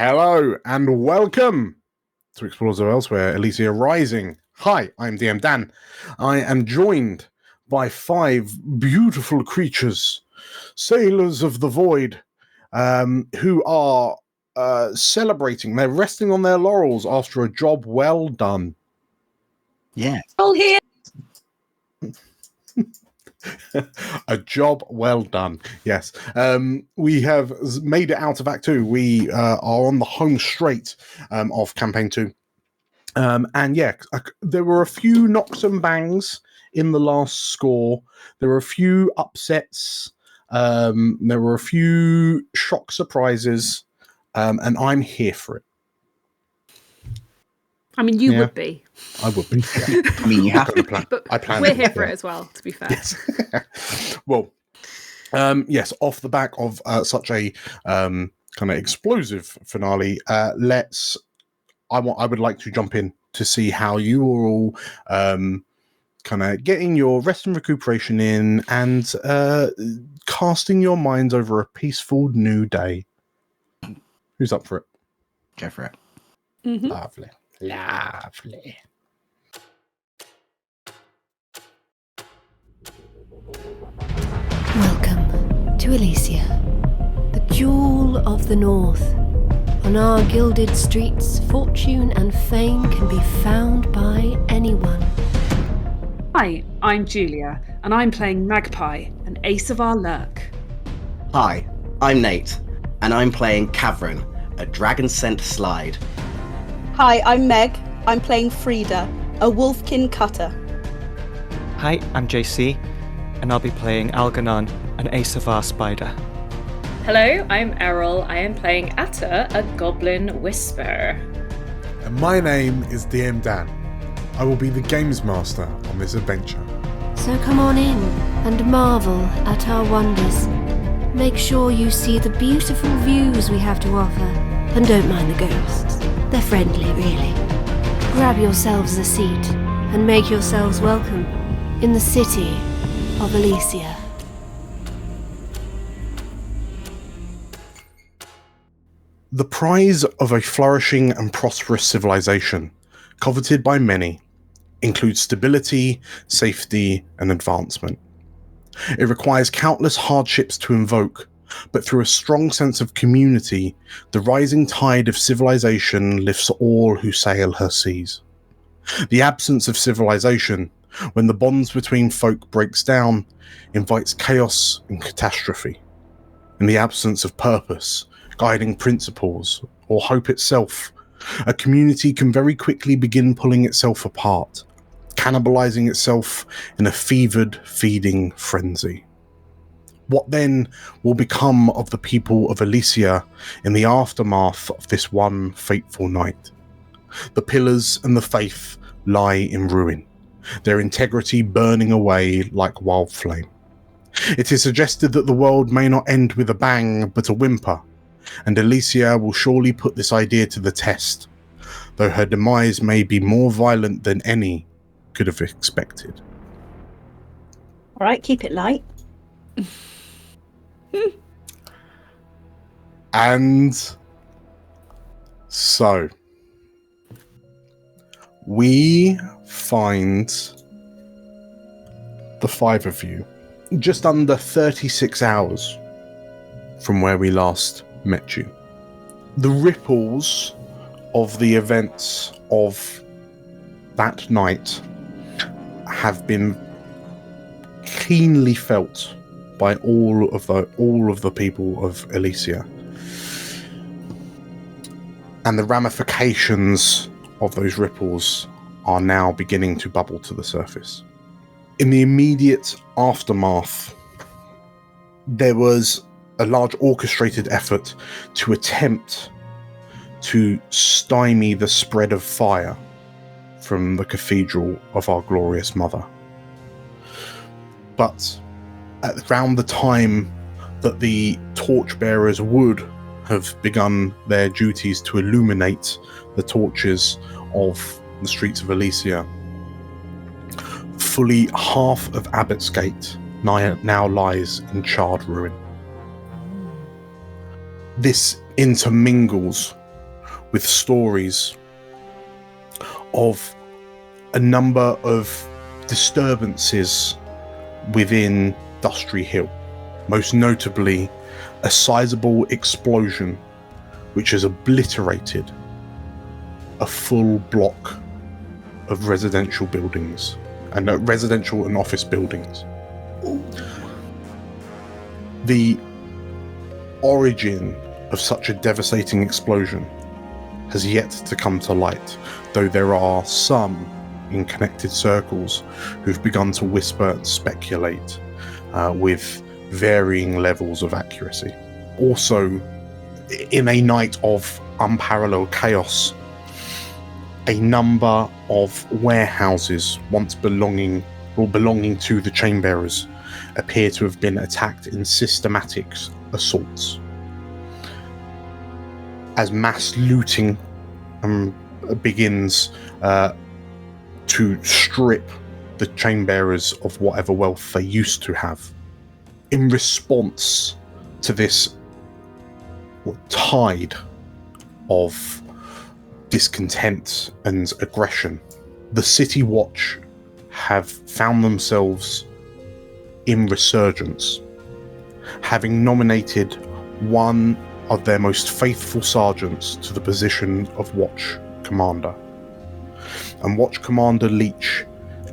Hello and welcome to Explorers of Elsewhere, Elysia Rising. Hi, I'm DM Dan. I am joined by 5 beautiful creatures, sailors of the void, who are celebrating. They're resting on their laurels after a job well done. Yeah. All here. A job well done. Yes. We have made it out of Act 2. We are on the home straight of Campaign 2. And yeah, there were a few knocks and bangs in the last score. There were a few upsets. There were a few shock surprises. And I'm here for it. I mean, you would be. I would be. Yeah. I mean, you have to. But I planned we're it, here for yeah. it as well, to be fair. Yes. Well, yes, off the back of such a kind of explosive finale, I would like to jump in to see how you are all kind of getting your rest and recuperation in and casting your minds over a peaceful new day. Who's up for it? Go for it. Mm-hmm. Lovely. Welcome to Elysia, the jewel of the north. On our gilded streets, fortune and fame can be found by anyone. Hi, I'm Julia, and I'm playing Magpie, an ace of our lurk. Hi, I'm Nate, and I'm playing Cavern, a dragon-scent slide. Hi, I'm Meg. I'm playing Frida, a wolfkin cutter. Hi, I'm JC, and I'll be playing Algernon, an ace of our spider. Hello, I'm Errol. I am playing Atta, a goblin whisperer. And my name is DM Dan. I will be the games master on this adventure. So come on in and marvel at our wonders. Make sure you see the beautiful views we have to offer, and don't mind the ghosts. They're friendly, really. Grab yourselves a seat and make yourselves welcome in the city of Elysia. The prize of a flourishing and prosperous civilization, coveted by many, includes stability, safety, and advancement. It requires countless hardships to invoke, but through a strong sense of community, the rising tide of civilization lifts all who sail her seas. The absence of civilization, when the bonds between folk breaks down, invites chaos and catastrophe. In the absence of purpose, guiding principles, or hope itself, a community can very quickly begin pulling itself apart, cannibalizing itself in a fevered feeding frenzy. What then will become of the people of Elysia in the aftermath of this one fateful night? The pillars and the faith lie in ruin, their integrity burning away like wild flame. It is suggested that the world may not end with a bang, but a whimper, and Elysia will surely put this idea to the test, though her demise may be more violent than any could have expected. All right, keep it light. And so we find the 5 of you just under 36 hours from where we last met you. The ripples of the events of that night have been keenly felt by all of the people of Elysia, and the ramifications of those ripples are now beginning to bubble to the surface. In the immediate aftermath, there was a large orchestrated effort to attempt to stymie the spread of fire from the cathedral of our glorious mother. But at around the time that the torchbearers would have begun their duties to illuminate the torches of the streets of Elysia, fully half of Abbott's Gate now lies in charred ruin. This intermingles with stories of a number of disturbances within Dustry Hill, most notably a sizable explosion which has obliterated a full block of residential buildings and residential and office buildings. The origin of such a devastating explosion has yet to come to light, though there are some in connected circles who've begun to whisper and speculate with varying levels of accuracy. Also, in a night of unparalleled chaos, a number of warehouses once belonging to the Chainbearers appear to have been attacked in systematic assaults. As mass looting begins to strip the Chainbearers of whatever wealth they used to have. In response to this tide of discontent and aggression, the City Watch have found themselves in resurgence, having nominated one of their most faithful sergeants to the position of Watch Commander. And Watch Commander Leach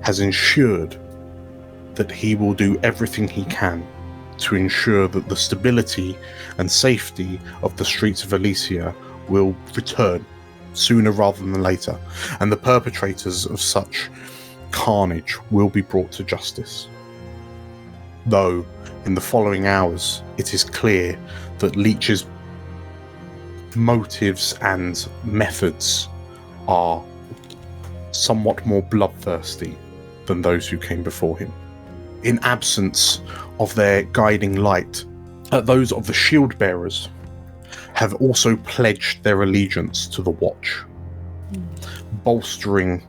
has ensured that he will do everything he can to ensure that the stability and safety of the streets of Elysia will return sooner rather than later, and the perpetrators of such carnage will be brought to justice. Though, in the following hours, it is clear that Leach's motives and methods are somewhat more bloodthirsty than those who came before him. In absence of their guiding light, those of the shield bearers have also pledged their allegiance to the Watch, bolstering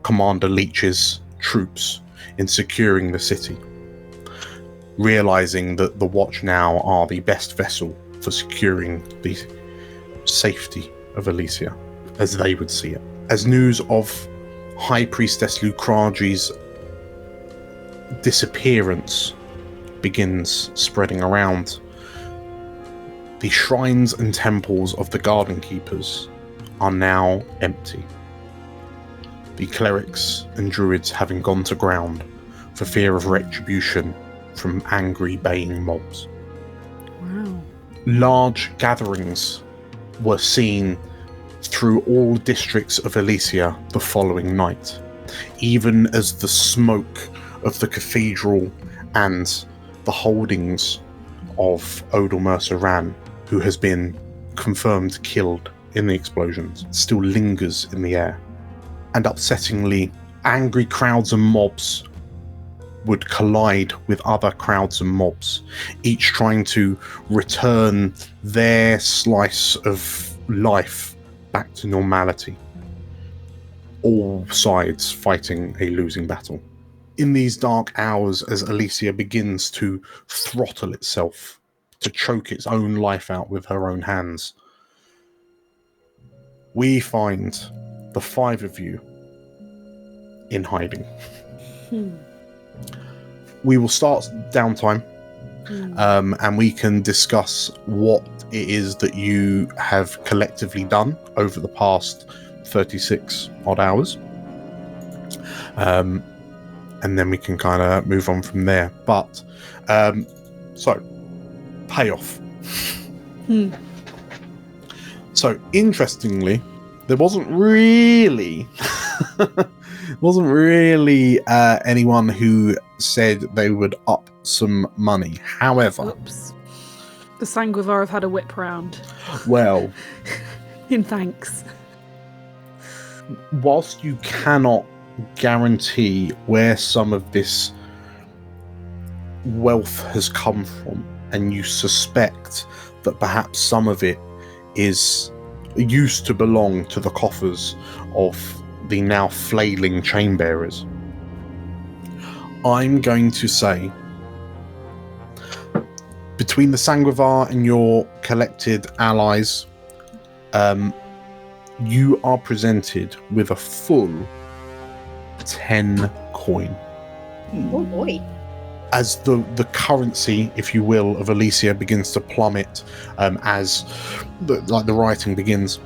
Commander Leach's troops in securing the city, realizing that the Watch now are the best vessel for securing the safety of Elysia, as they would see it. As news of High Priestess Lucragi's disappearance begins spreading around, the shrines and temples of the Garden Keepers are now empty, the clerics and druids having gone to ground for fear of retribution from angry baying mobs. Wow. Large gatherings were seen through all districts of Elysia the following night, even as the smoke of the cathedral and the holdings of Odal Mercer Ran, who has been confirmed killed in the explosions, still lingers in the air. And upsettingly, angry crowds and mobs would collide with other crowds and mobs, each trying to return their slice of life back to normality. All sides fighting a losing battle. In these dark hours, as Elysia begins to throttle itself, to choke its own life out with her own hands, we find the five of you in hiding. We will start downtime, and we can discuss what it is that you have collectively done over the past 36 odd hours. And then we can kind of move on from there. But, so, payoff. So, interestingly, there wasn't really anyone who said they would up some money. However, Oops. The Sanguivar have had a whip round. Well, In thanks. whilst you cannot guarantee where some of this wealth has come from, and you suspect that perhaps some of it is used to belong to the coffers of the now flailing chainbearers, I'm going to say, between the Sanguivar and your collected allies, you are presented with a full 10 coin. Oh boy. As the currency, if you will, of Elysia begins to plummet, as the writing begins,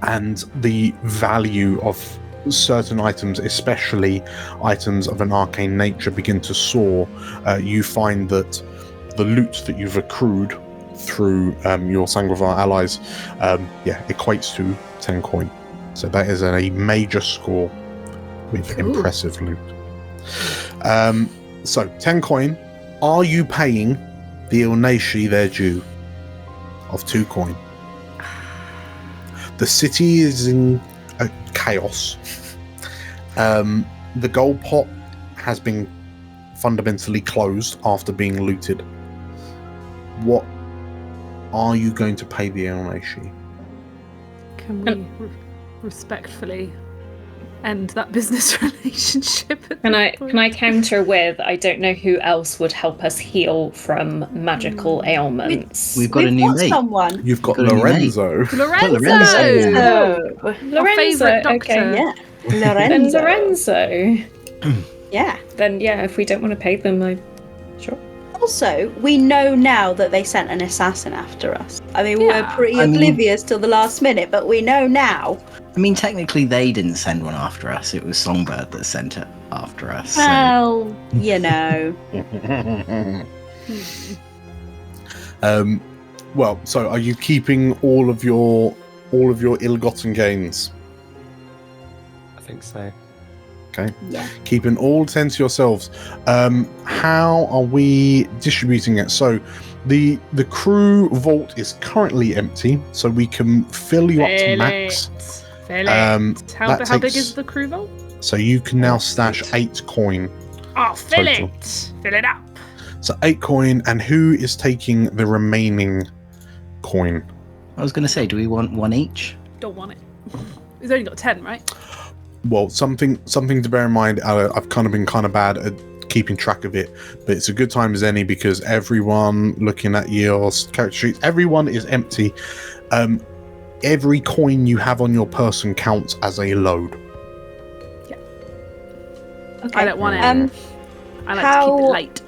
and the value of certain items, especially items of an arcane nature, begin to soar, you find that the loot that you've accrued through your Sanguivar allies, equates to 10 coin. So that is a major score with impressive loot. So 10 coin. Are you paying the Ilnashi their due of 2 coin? The city is in chaos. The gold pot has been fundamentally closed after being looted. What are you going to pay the Ilnashi? Can we respectfully end that business relationship? Can I counter with, I don't know who else would help us heal from magical ailments. We've got a new mate. Someone. You've got Got a new mate. Lorenzo. Lorenzo! Our Lorenzo, favourite doctor. okay. Yeah. Then Lorenzo. Lorenzo. Yeah. Then yeah, if we don't want to pay them, sure. Also, we know now that they sent an assassin after us. I mean, we were Yeah. pretty oblivious till the last minute, but we know now. I mean, technically, they didn't send one after us. It was Songbird that sent it after us. So. Well, you know. So are you keeping all of your ill-gotten gains? I think so. Okay. Yeah. Keeping all 10 to yourselves. How are we distributing it? So the crew vault is currently empty, so we can fill you up to max. Fill it. How that big takes- is the crew vault? So you can now stash 8 coin. Oh, fill Total. it. Fill it up. So 8 coin, and who is taking the remaining coin? I was going to say, do we want one each? Don't want it. He's only got 10, right? Well, something to bear in mind. I've kind of been bad at keeping track of it, but it's a good time as any because everyone looking at your character sheets, everyone is empty. Every coin you have on your person counts as a load. Okay. I don't want it. I like to How- keep it light.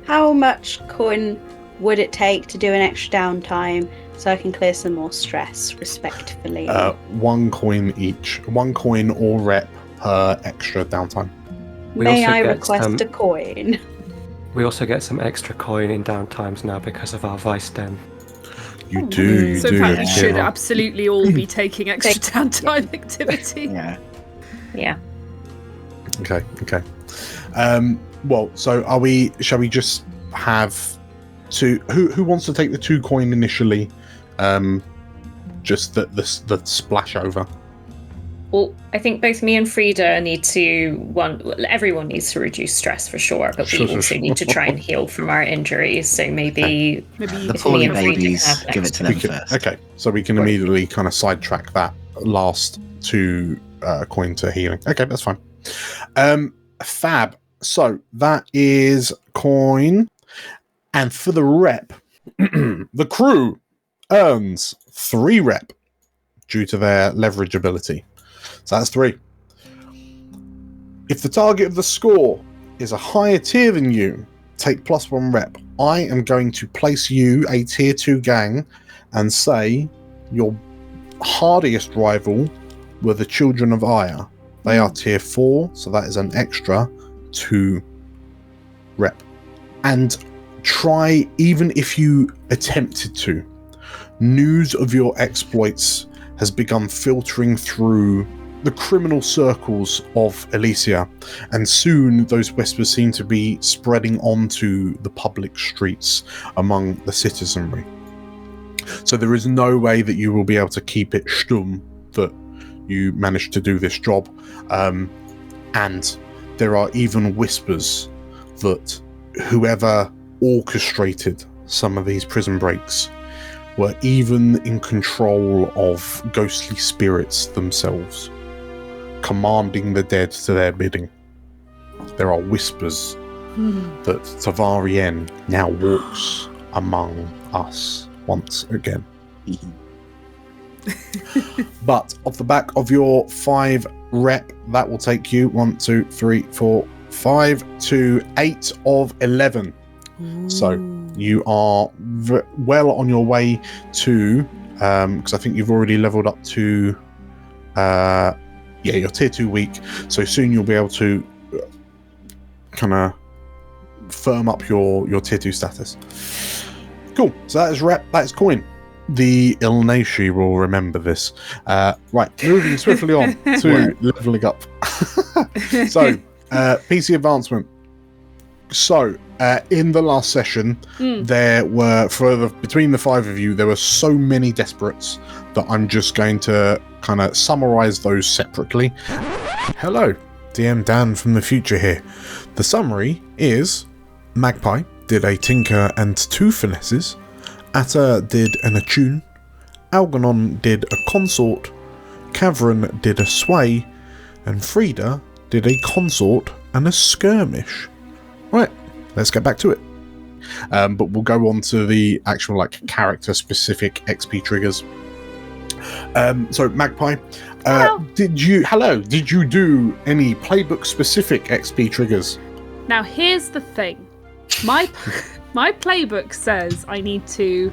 How much coin would it take to do an extra downtime so I can clear some more stress respectfully? 1 coin each. 1 coin or rep per extra downtime. We May also I get request some- a coin? We also get some extra coin in downtimes now because of our Vice Den. You do. So in fact, we Yeah. should absolutely all be taking extra downtime activity. Yeah. Yeah. Okay. So shall we just have two? Who wants to take the 2 coin initially? Just the splash over. Well, I think both me and Frida need to everyone needs to reduce stress for sure, but we also need to try and heal from our injuries. So maybe Maybe The If poorly me and Frida babies, can have give it to We them can, first. okay, so we can immediately kind of sidetrack that last 2 coin to healing. Okay, that's fine. Fab. So that is coin, and for the rep, the crew earns 3 rep due to their leverage ability. So that's 3. If the target of the score is a higher tier than you, take +1 rep. I am going to place you a tier 2 gang and say your hardiest rival were the Children of Aya. They are tier 4, so that is an extra 2 rep. And try, even if you attempted to, news of your exploits has begun filtering through the criminal circles of Elysia, and soon those whispers seem to be spreading onto the public streets among the citizenry. So there is no way that you will be able to keep it stum that you managed to do this job, and there are even whispers that whoever orchestrated some of these prison breaks were even in control of ghostly spirits themselves, commanding the dead to their bidding. There are whispers that Tavarien now walks among us once again. But off the back of your 5 rep, that will take you 1, 2, 3, 4, 5 to 8 of 11. So you are well on your way to, because I think you've already leveled up to, your tier 2 weak. So soon you'll be able to kind of firm up your tier 2 status. Cool. So that is rep, that is coin. The Elysia will remember this. Right, moving swiftly on to leveling up. So, PC advancement. So, in the last session, there were, between the 5 of you, there were so many desperates that I'm just going to kind of summarize those separately. Hello, DM Dan from the future here. The summary is Magpie did a tinker and 2 finesses, Atta did an attune, Algernon did a consort, Cavern did a sway, and Frida did a consort and a skirmish. Right, let's get back to it. But we'll go on to the actual character specific XP triggers. So Magpie, did you do any playbook specific XP triggers? Now here's the thing. My playbook says I need to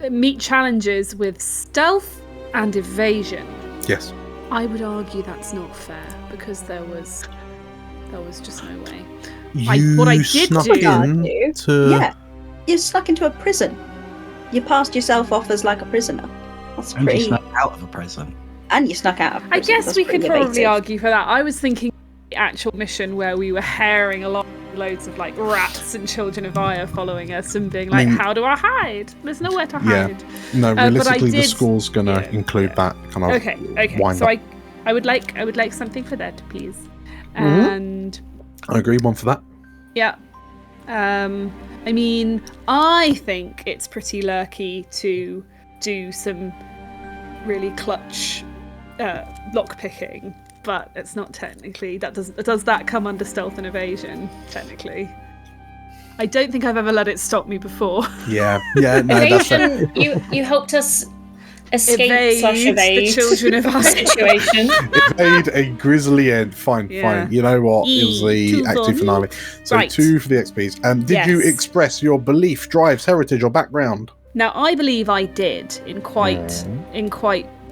meet challenges with stealth and evasion. Yes. I would argue that's not fair because there was just no way. You snuck into a prison. You passed yourself off as like a prisoner. That's And pretty. you snuck out of a prison. And you snuck out of prison. I guess That's we could pretty probably evasive. argue for that. I was thinking the actual mission where we were herring along loads of rats and children of Aya following us and being like, how do I hide? There's nowhere to hide. No, But realistically, the did- score's gonna include that kind of Okay. wind So up. I would like something for that, please. And I agree, one for that. yeah. I mean, I think it's pretty lurky to do some really clutch lock picking, but it's not technically. Does that come under stealth and evasion? Technically, I don't think I've ever let it stop me before. Yeah, no, that's fair. Evasion, you helped us escape Evade the children of the Aya. situation. Evade a grisly end. Fine. You know what? It was the Too active long. finale. So Right. 2 for the XPs. Did you Yes. express your belief, drives, heritage, or background? Now, I believe I did in quite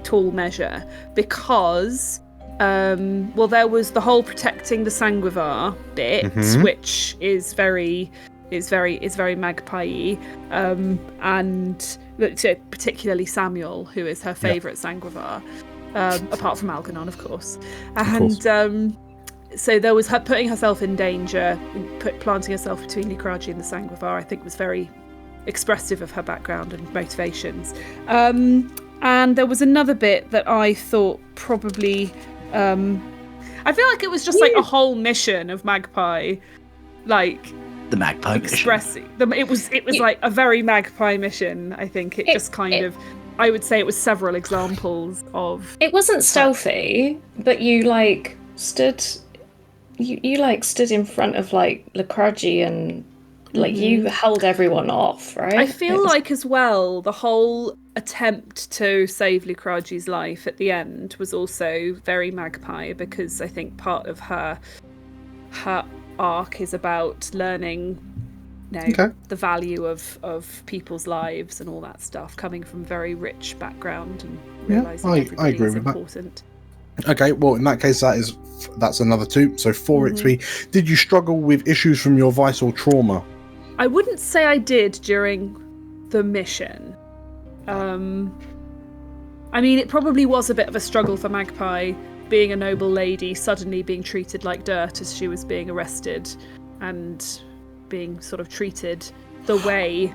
tall measure because, there was the whole protecting the Sanguivar bit, which is very Magpie-y, and particularly Samuel, who is her favourite Sanguivar, apart from Algernon, of course. And so there was her putting herself in danger, planting herself between Lycraji and the Sanguivar. I think was very expressive of her background and motivations. And there was another bit that I thought probably. I feel like it was just a whole mission of Magpie, The Magpie mission. expressing them. It was like a very Magpie mission. I think it just kind of. I would say it was several examples of. It wasn't stealthy, but you stood. You stood in front of Lycraji and you held everyone off, right? I feel as well the whole attempt to save Lycraji's life at the end was also very Magpie, because I think part of her arc is about learning the value of people's lives and all that stuff, coming from very rich background and realising I agree is with that. important. Okay, well, in that case, that's another 2. So 4 XP. Did you struggle with issues from your vice or trauma? I wouldn't say I did during the mission. I mean, it probably was a bit of a struggle for Magpie, being a noble lady, suddenly being treated like dirt as she was being arrested and being sort of treated the way,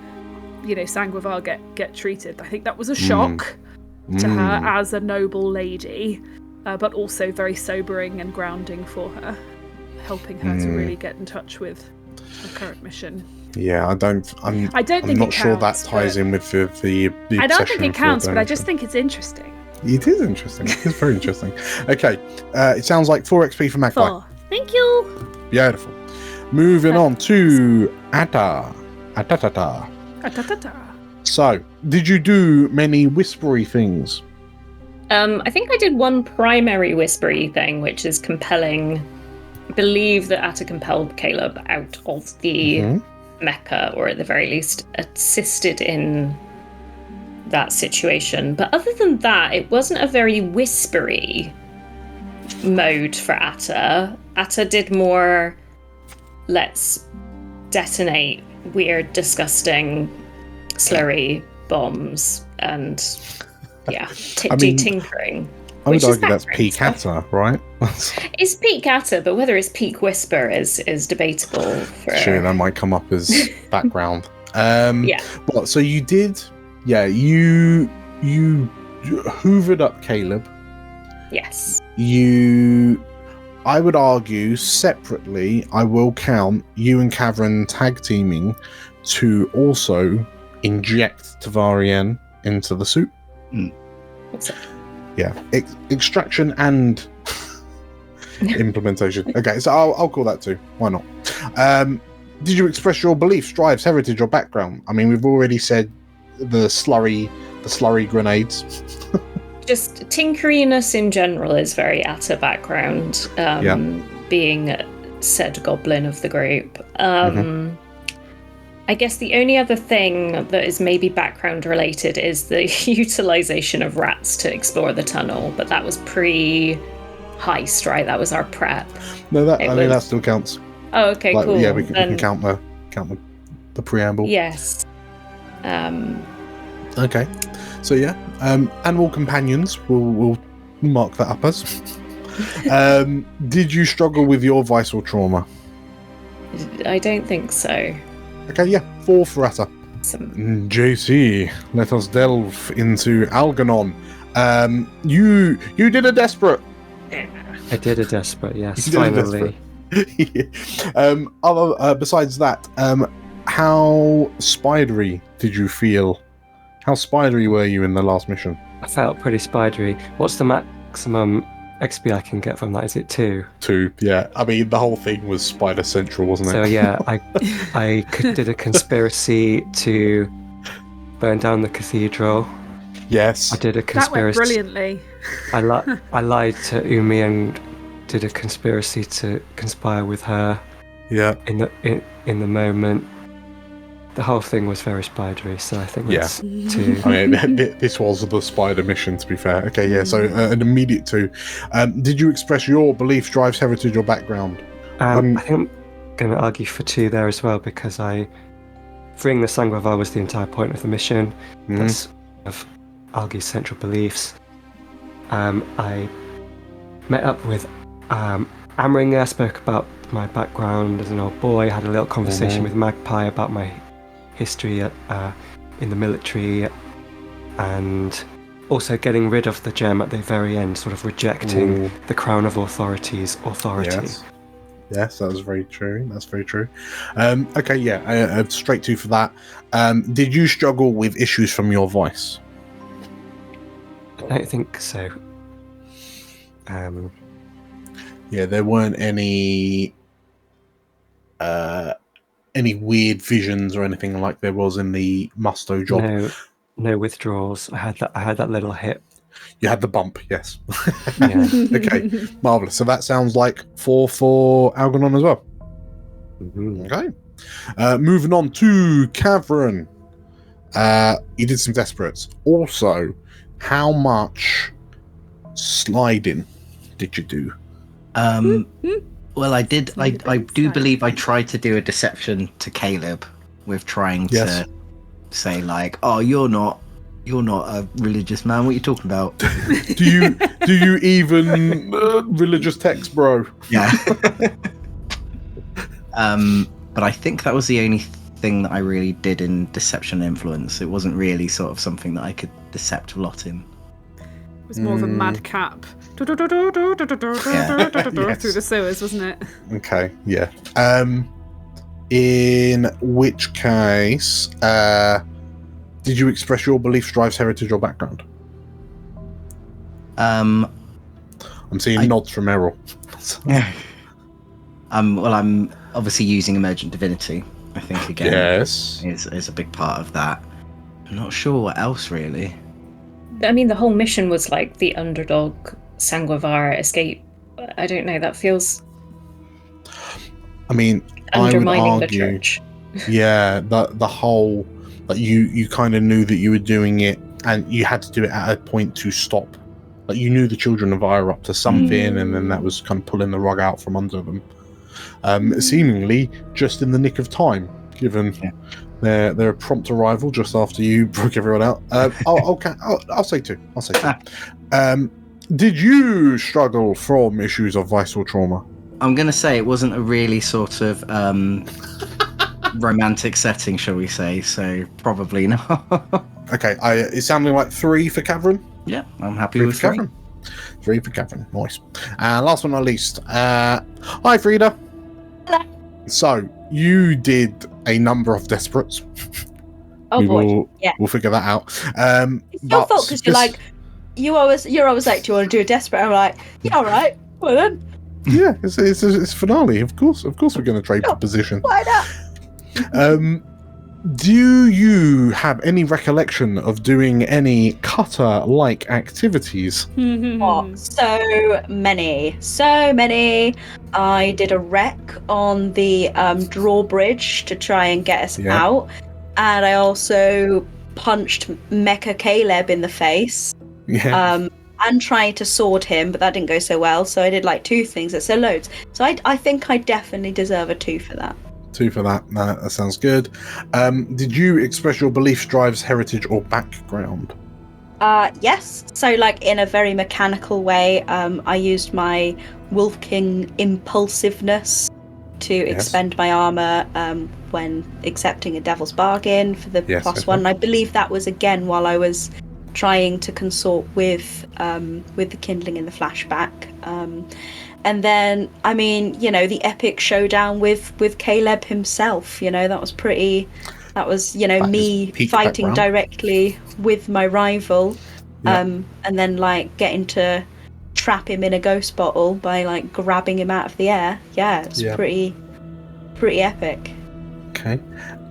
Sanguivar get treated. I think that was a shock to her as a noble lady, but also very sobering and grounding for her, helping her to really get in touch with her current mission. Yeah, I'm think not it sure that counts, ties in with the I don't obsession think it of counts, but I revenge. just think it's interesting. It is interesting. It's very interesting. Okay, it sounds like 4 XP for Magpie. 4. Thank you. Beautiful. Moving on to Atta. Atatata. Ta-ta-ta-ta. So, did you do many whispery things? I think I did one primary whispery thing, which is believe that Atta compelled Caleb out of the Mecca, or at the very least assisted in that situation. But other than that, it wasn't a very whispery mode for Atta. Atta did more, let's detonate weird, disgusting, slurry bombs and tinkering. I would argue that's peak Atta, right? It's peak Atta, but whether it's peak whisper is debatable. Sure, that might come up as background. Well, so you did, you hoovered up Caleb. Yes. I would argue separately, I will count you and Cavern tag teaming to also inject Tavarien into the suit. Yeah, extraction and implementation. Okay, so I'll call that too. Why not? Did you express your beliefs, drives, heritage, or background? I mean, we've already said the slurry grenades. Just tinkeriness in general is very Atta background. Being said goblin of the group. I guess the only other thing that is maybe background related is the utilization of rats to explore the tunnel, but that was pre-heist, right? That was our prep. No, that still counts. Oh, okay, cool. Yeah, we can count the preamble. Yes. Okay. So animal companions. We'll mark that up as. Did you struggle with your vital trauma? I don't think so. Okay, 4 for Atta. JC, let us delve into Algernon. You did a desperate. I did a desperate, yes, finally. Besides that, how spidery did you feel? How spidery were you in the last mission? I felt pretty spidery. What's the maximum XP I can get from that? Is it 2? 2, yeah. I mean, the whole thing was Spider Central, wasn't it? So yeah, I did a conspiracy to burn down the cathedral. Yes. I did a conspiracy. That went brilliantly. I lied to Umi and did a conspiracy to conspire with her. Yeah. In the moment. The whole thing was very spidery, so I think that's 2. I mean, this was the spider mission, to be fair. Okay, so an immediate 2. Did you express your beliefs, drives, heritage, or background? I think I'm going to argue for 2 there as well, because freeing the Sangrevar was the entire point of the mission. That's of Algi's central beliefs. I met up with Amringer, spoke about my background as an old boy, had a little conversation with Magpie about my history in the military, and also getting rid of the gem at the very end, sort of rejecting the Crown of Authority's authority. Yes, that was very true. That's very true. Okay, straight 2 for that. Did you struggle with issues from your voice? I don't think so. There weren't any weird visions or anything like there was in the Musto job. No withdrawals. I had that little hit. You had the bump, yes. Yeah. Okay, marvelous. So that sounds like 4 for Algernon as well. Okay. Moving on to Cavern. You did some desperates. Also, how much sliding did you do? Well, I did. I do believe I tried to do a deception to Caleb with trying to say like, "Oh, you're not a religious man. What are you talking about?" do you even religious text, bro? Yeah. But I think that was the only thing that I really did in deception and influence. It wasn't really sort of something that I could decept a lot in. It was more of a madcap through the sewers, wasn't it? Okay, yeah. In which case, did you express your beliefs, drives, heritage, or background? I'm seeing nods from Errol. Well, I'm obviously using emergent divinity. I think again is a big part of that. I'm not sure what else really. I mean, the whole mission was like the underdog Sanguivar escape. I don't know, that feels I mean, undermining I would the argue, church. yeah, the whole, like, you kind of knew that you were doing it, and you had to do it at a point to stop. Like, you knew the children of Ire were up to something, and then that was kind of pulling the rug out from under them. Seemingly just in the nick of time, given their prompt arrival just after you broke everyone out. I'll say two. Did you struggle from issues of visceral trauma? I'm going to say it wasn't a really sort of romantic setting, shall we say, so probably not. Okay, it's sounding like 3 for Cavern. Yeah, I'm happy with 3. 3 for Cavern, nice. Last but not least, hi Frida. Hello. So, you did a number of desperates. Oh boy, we'll figure that out. It's your fault, because you're always like, do you want to do a desperate? I'm like, yeah, all right, well then. Yeah, it's finale. Of course, we're going to trade for position. Why not? Do you have any recollection of doing any cutter-like activities? Oh, so many. I did a wreck on the drawbridge to try and get us out, and I also punched Mecha Caleb in the face. And trying to sword him, but that didn't go so well. So I did like 2 things. That's so loads. So I think I definitely deserve a 2 for that. 2 for that. No, that sounds good. Did you express your beliefs, drives, heritage, or background? Yes. So like in a very mechanical way, I used my Wolf King impulsiveness to expend my armor when accepting a Devil's Bargain for the +1. And I believe that was again while I was trying to consort with the kindling in the flashback. And then, I mean, you know, the epic showdown with Caleb himself, you know, that was, you know, me fighting directly with my rival, and then, like, getting to trap him in a ghost bottle by, like, grabbing him out of the air. Yeah, it's pretty epic. Okay.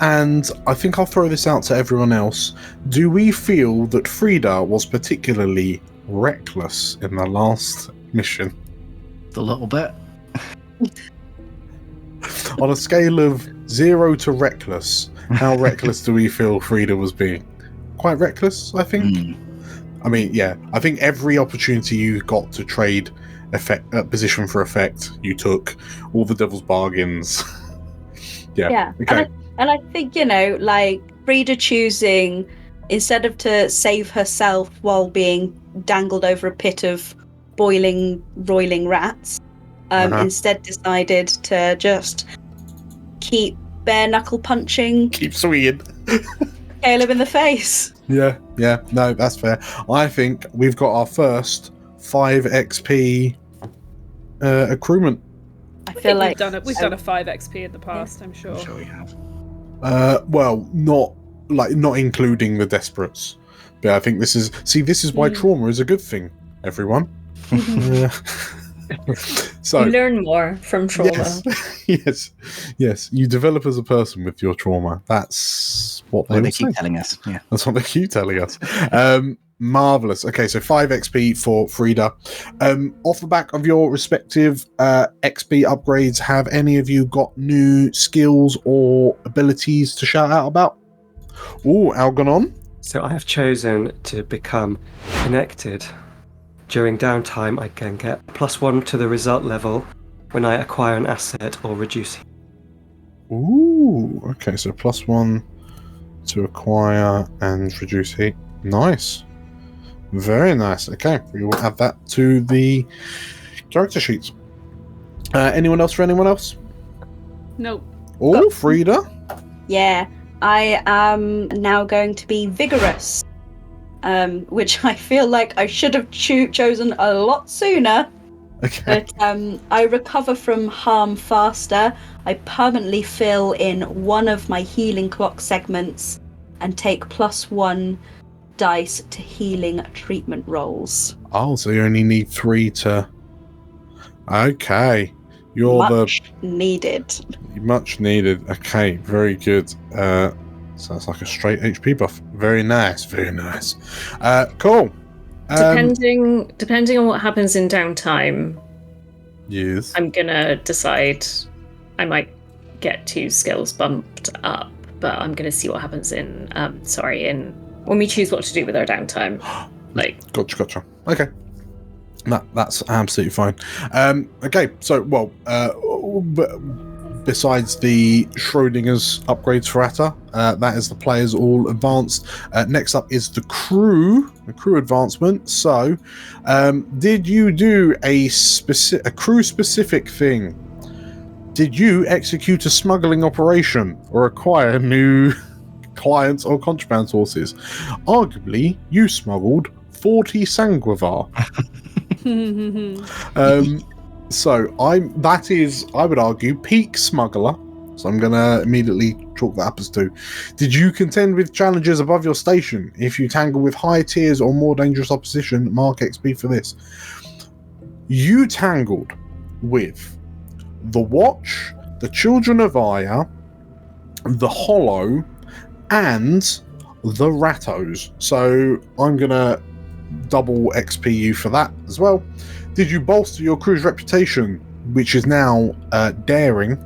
And I think I'll throw this out to everyone else. Do we feel that Frida was particularly reckless in the last mission? A little bit. On a scale of 0 to reckless, how reckless do we feel Frida was being? Quite reckless, I think. I mean, yeah, I think every opportunity you got to trade position for effect, you took. All the Devil's Bargains. Yeah. Okay. And I think, you know, like, Frida choosing, instead of to save herself while being dangled over a pit of roiling rats, instead decided to just keep bare knuckle punching. Keep swinging. Caleb in the face. Yeah, no, that's fair. I think we've got our first 5 XP accruement. I feel like we've done a 5 XP in the past, I'm sure. I'm sure we have. Well, not including the desperates. But I think this is why trauma is a good thing, everyone. So you learn more from trauma. Yes, you develop as a person with your trauma. That's what they keep telling us. Yeah, that's what they keep telling us. Marvelous. Okay, so 5 XP for Frida. Off the back of your respective XP upgrades, have any of you got new skills or abilities to shout out about? Ooh, Algernon. So I have chosen to become connected. During downtime, I can get +1 to the result level when I acquire an asset or reduce. Ooh, okay, so +1 to acquire and reduce heat. Nice. Very nice. Okay, we will add that to the character sheets. Anyone else for anyone else? Nope. Oh, Frida. Yeah, I am now going to be vigorous. Which I feel like I should have chosen a lot sooner. Okay. But I recover from harm faster. I permanently fill in one of my healing clock segments and take +1 dice to healing treatment rolls. Oh, so you only need 3 to... Okay. Much needed. Much needed. Okay, very good. So it's like a straight HP buff. Very nice, very nice. Cool. Depending on what happens in downtime, yes, I'm gonna decide I might get 2 skills bumped up, but I'm gonna see what happens in when we choose what to do with our downtime. Gotcha. Okay. That's absolutely fine. Okay, so besides the Schrodinger's upgrades for Atta, that is the players all advanced. Next up is the crew advancement. So, did you do a crew specific thing? Did you execute a smuggling operation or acquire new clients or contraband sources? Arguably, you smuggled 40 Sanguivar. So I would argue peak smuggler. So I'm gonna immediately chalk that up as 2. Did you contend with challenges above your station? If you tangle with high tiers or more dangerous opposition, mark XP for this. You tangled with the Watch, the Children of Aya, the Hollow, and the Rattos. So I'm gonna double XP you for that as well. Did you bolster your crew's reputation, which is now daring?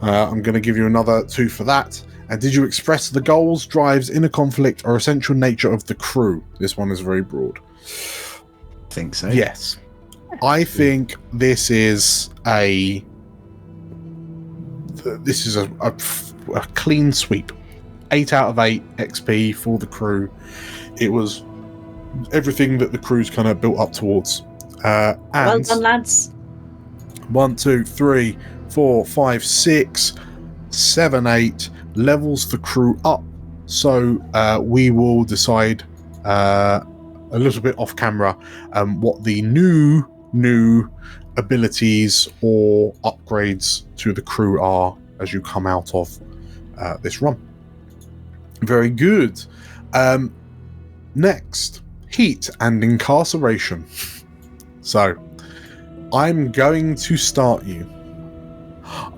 I'm going to give you another 2 for that. And did you express the goals, drives, inner conflict, or essential nature of the crew? This one is very broad. I think so. Yes. I think this is a clean sweep. 8 out of 8 XP for the crew. It was everything that the crew's kind of built up towards. And well done, lads. 1, 2, 3, 4, 5, 6, 7, 8 levels the crew up. So we will decide a little bit off camera what the new abilities or upgrades to the crew are as you come out of this run. Very good. Next, heat and incarceration. So, I'm going to start you.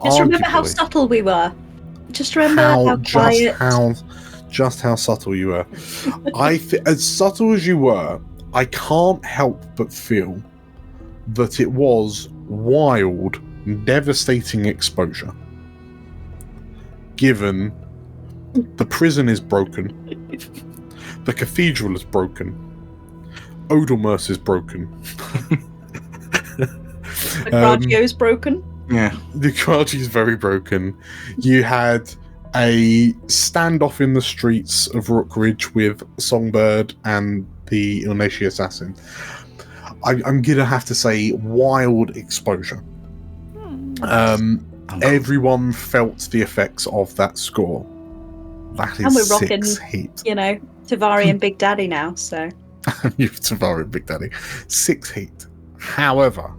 Just remember how subtle we were. Just remember how quiet. Just how subtle you were. As subtle as you were, I can't help but feel that it was wild, devastating exposure. Given the prison is broken, the cathedral is broken, Odelmerce is broken, the Gradio is broken. Yeah, the Gradio is very broken. You had a standoff in the streets of Rookridge with Songbird and the Elysia assassin. I'm gonna have to say wild exposure. Everyone felt the effects of that score. That is, and we're rocking, 6 heat. Tavari and Big Daddy now, so. You've Tavari and Big Daddy. 6 heat. However,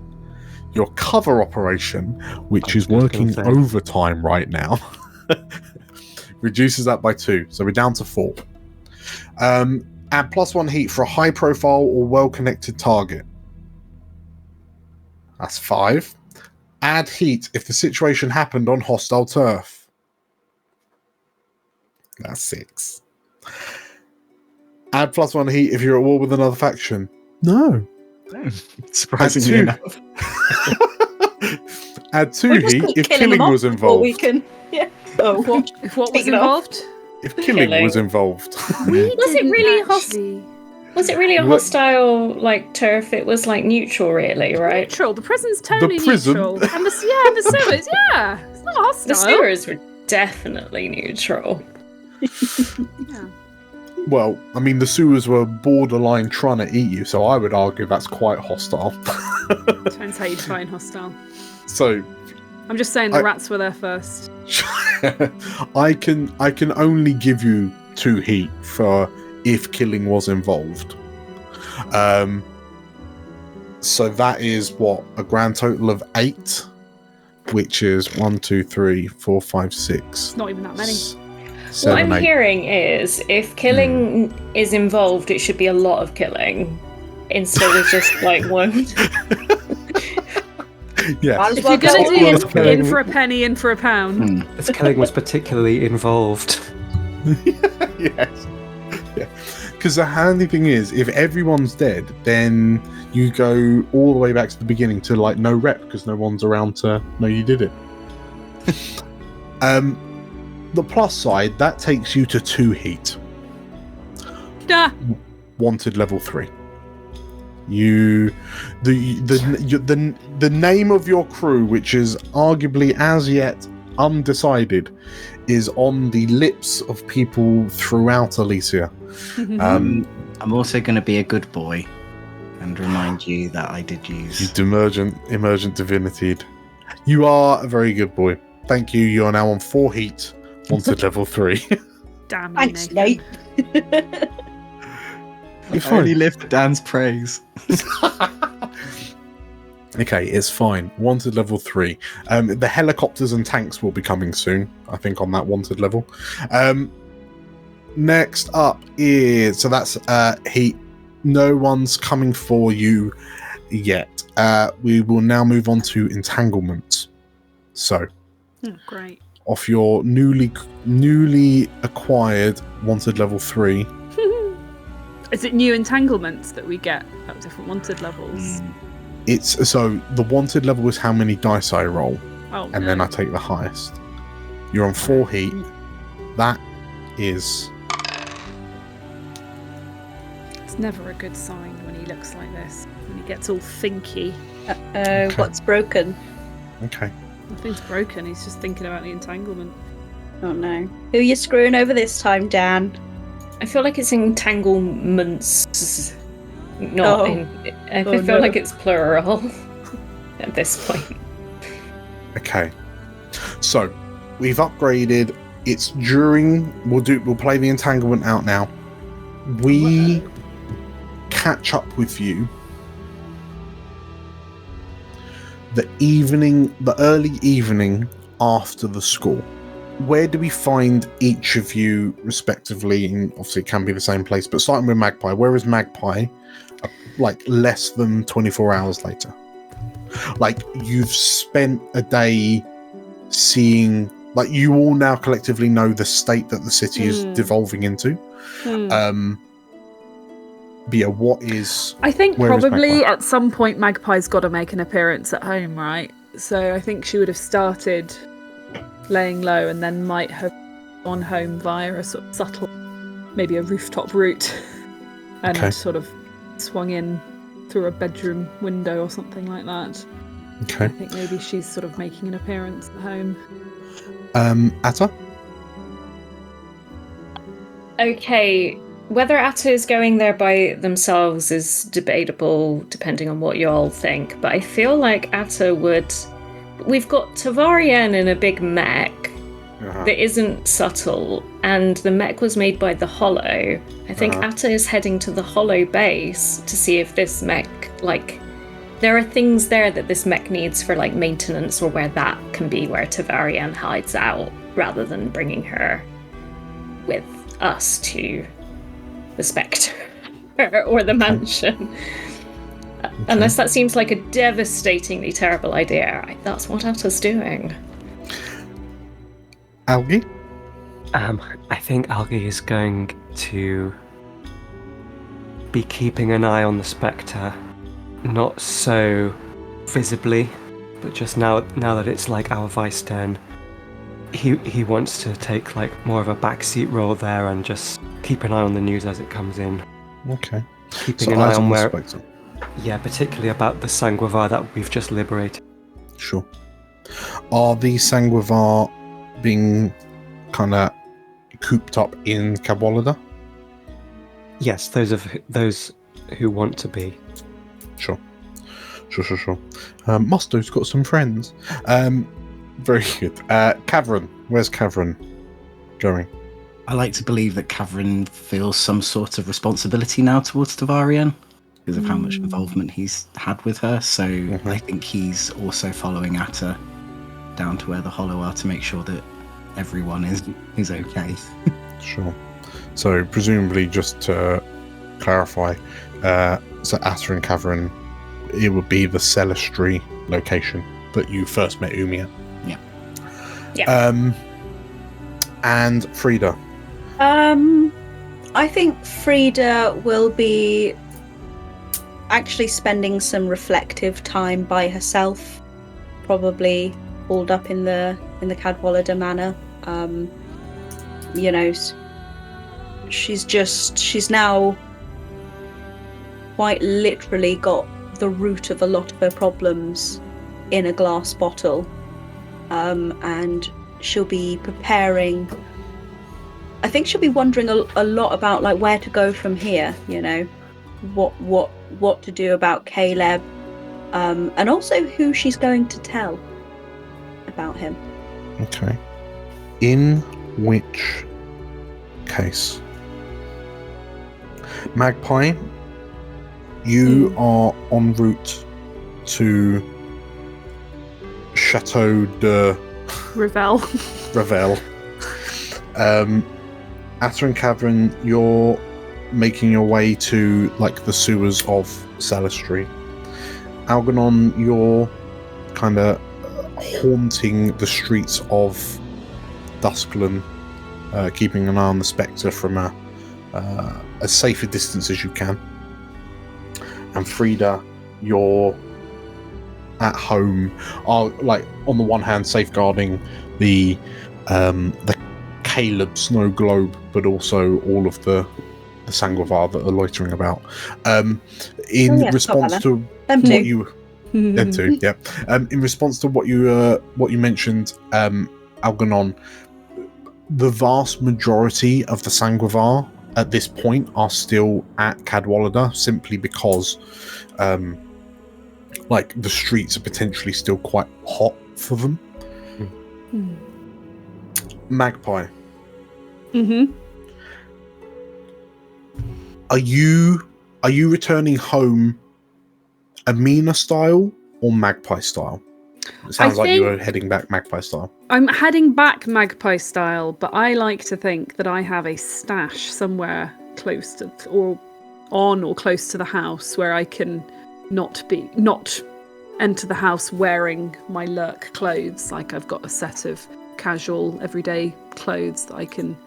your cover operation, which is working overtime right now, reduces that by 2. So we're down to 4. Add +1 heat for a high profile or well-connected target. That's 5. Add heat if the situation happened on hostile turf. That's 6. Add +1 heat if you're at war with another faction. No. Surprisingly enough. Add 2 heat if killing was involved. Oh, if what was involved? If killing was involved. Was it really a hostile turf? It was neutral, really, right? Neutral. The prison's totally neutral. And the sewers, yeah. It's not hostile. The sewers were definitely neutral. Yeah. Well, I mean, the sewers were borderline trying to eat you, so I would argue that's quite hostile. Depends how you define hostile. So, I'm just saying the rats were there first. I can only give you 2 heat for if killing was involved. So that is what, a grand total of 8, which is 1, 2, 3, 4, 5, 6. It's not even that many. 7, what I'm 8. hearing is if killing is involved, it should be a lot of killing instead of just 1. Yes. If you're going to do in for a penny, in for a pound. This killing was particularly involved. Yes. Yeah. Because the handy thing is, if everyone's dead, then you go all the way back to the beginning to like no rep because no one's around to know you did it. The plus side, that takes you to 2 heat. Wanted level 3. The name of your crew, which is arguably as yet undecided, is on the lips of people throughout Elysia. I'm also going to be a good boy and remind you that I did use... You emergent divinity. You are a very good boy. Thank you. You are now on 4 heat. Wanted level 3. Damn you, Thanks, Nathan. Nate. I only live for Dan's praise. Okay, it's fine. Wanted level 3. The helicopters and tanks will be coming soon, I think, on that wanted level. Next up is... So that's heat. No one's coming for you yet. We will now move on to entanglements. So... great. Off your newly acquired wanted level 3. Is it new entanglements that we get at different wanted levels? It's so the wanted level is how many dice I roll, and then I take the highest. You're on 4 heat. That is. It's never a good sign when he looks like this. When he gets all thinky. Okay. What's broken? Okay. Nothing's broken. He's just thinking about the entanglement. Oh no. Who are you screwing over this time, Dan? I feel like it's entanglements. I feel like it's plural at this point. Okay. So we've upgraded. It's during. We'll play the entanglement out now. We catch up with you. The early evening after the school. Where do we find each of you respectively? And obviously it can be the same place, but starting with Magpie, where is Magpie like less than 24 hours later? Like you've spent a day seeing, like you all now collectively know the state that the city is devolving into. But yeah, what is... I think probably at some point Magpie's got to make an appearance at home, right? So I think she would have started laying low and then might have gone home via a sort of subtle, maybe a rooftop route, and sort of swung in through a bedroom window or something like that. Okay. I think maybe she's sort of making an appearance at home. Atta? Okay. Whether Atta is going there by themselves is debatable, depending on what you all think. But I feel like Atta would... We've got Tavarian in a big mech that isn't subtle, and the mech was made by the Hollow. I think Atta is heading to the Hollow base to see if this mech, like... There are things there that this mech needs for, like, maintenance, or where that can be where Tavarian hides out, rather than bringing her with us to... the Spectre or the mansion. Unless that seems like a devastatingly terrible idea. That's what Atta's doing. Algie? I think Algie is going to be keeping an eye on the Spectre. Not so visibly, but just now that it's like our vice den, he wants to take like more of a backseat role there and just keep an eye on the news as it comes in. Okay. Keeping an eye on where... Yeah, particularly about the Sanguivar that we've just liberated. Sure. Are the Sanguivar being kind of cooped up in Cadwallader? Yes, those who want to be. Sure. Musto's got some friends. Very good. Cavern. Where's Cavern going? I like to believe that Cavern feels some sort of responsibility now towards Tavarian because of how much involvement he's had with her. So I think he's also following Atta down to where the Hollow are to make sure that everyone is okay. Sure. So presumably, just to clarify, so Atta and Cavern, it would be the Celestry location that you first met Umi at. Yeah. And Frida. I think Frida will be actually spending some reflective time by herself, probably hauled up in the Cadwallader manor. She's now quite literally got the root of a lot of her problems in a glass bottle, and she'll be preparing. I think she'll be wondering a lot about like where to go from here. What to do about Caleb, and also who she's going to tell about him. Okay. In which case, Magpie, you are en route to Chateau de Revel. Atter and Cavern, you're making your way to like the sewers of Salistry. Algernon, you're kind of haunting the streets of Duskland, keeping an eye on the Spectre from as safe a distance as you can. And Frida, you're at home, are like on the one hand safeguarding the Caleb snow globe, but also all of the Sanguivar that are loitering about. In response to what you them too, yeah. In response to what you mentioned, Algernon, the vast majority of the Sanguivar at this point are still at Cadwallader, simply because like the streets are potentially still quite hot for them. Magpie. Mm-hmm. Are you returning home Amina style or Magpie style? It sounds like you were heading back Magpie style. I'm heading back Magpie style, but I like to think that I have a stash somewhere close to or close to the house where I can not enter the house wearing my lurk clothes. Like I've got a set of casual everyday clothes that I can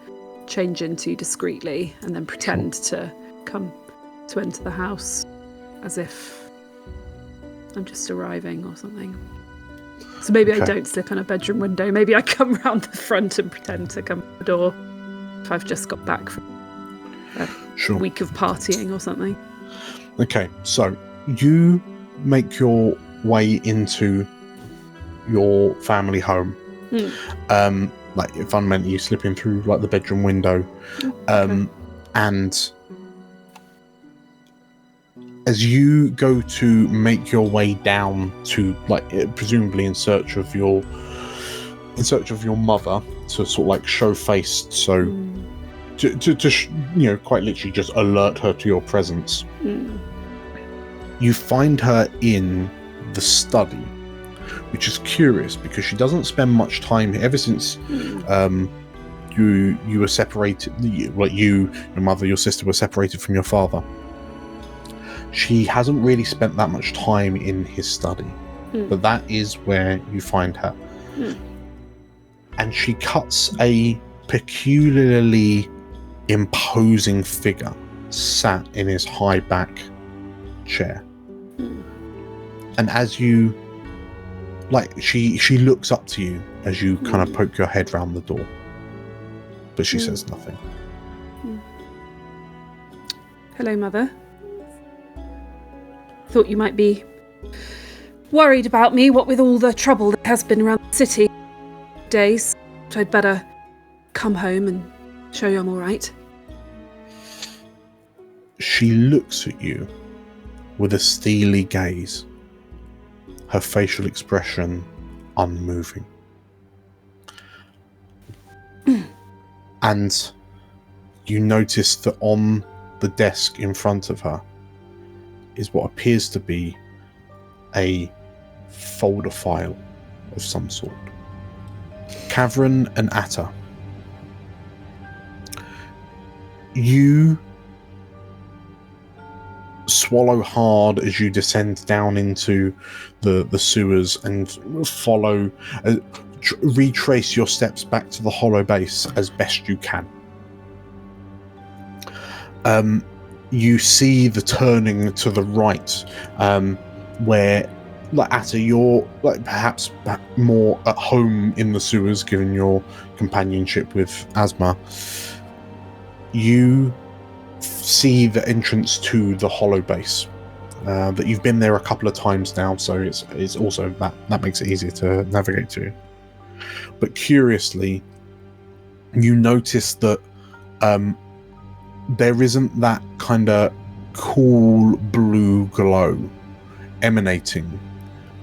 change into discreetly and then pretend to come to enter the house as if I'm just arriving or something. So maybe I don't slip in a bedroom window. Maybe I come round the front and pretend to come to the door if I've just got back from a week of partying or something. Okay, so you make your way into your family home. Like fundamentally you slip in through like the bedroom window, and as you go to make your way down to like presumably in search of your mother to sort of like show face, so to quite literally just alert her to your presence. You find her in the study, which is curious because she doesn't spend much time here ever since you were separated. Like your mother, your sister were separated from your father. She hasn't really spent that much time in his study, but that is where you find her. And she cuts a peculiarly imposing figure sat in his high back chair. And as you she looks up to you as you kind of poke your head round the door, but she says nothing. Hello, Mother. Thought you might be worried about me, what with all the trouble that has been around the city days. So I'd better come home and show you I'm all right. She looks at you with a steely gaze, her facial expression unmoving. And you notice that on the desk in front of her is what appears to be a folder file of some sort. Cavern and Atta, swallow hard as you descend down into the sewers and follow, retrace your steps back to the hollow base as best you can. You see the turning to the right, where Atta, you're perhaps more at home in the sewers given your companionship with Asma. You see the entrance to the hollow base. That you've been there a couple of times now, so it's also that makes it easier to navigate to. But curiously, you notice that there isn't that kind of cool blue glow emanating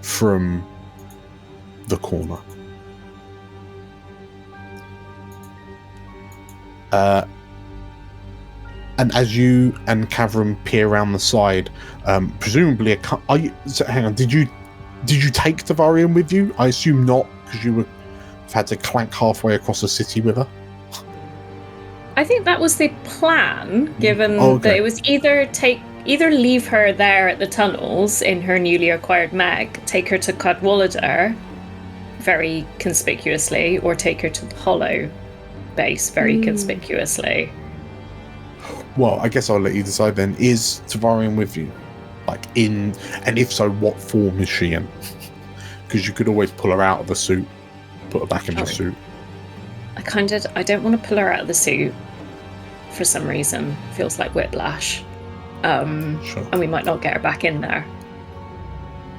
from the corner. And as you and Kavram peer around the side, presumably hang on, did you take Tavarian with you? I assume not, because you had to clank halfway across the city with her. I think that was the plan, given that it was either leave her there at the tunnels in her newly acquired mech, take her to Cadwallader very conspicuously, or take her to the hollow base very conspicuously. Well, I guess I'll let you decide then. Is Tavarian with you? And if so, what form is she in? Because you could always pull her out of the suit, put her back in the suit. I don't want to pull her out of the suit for some reason. Feels like whiplash. Sure. And we might not get her back in there.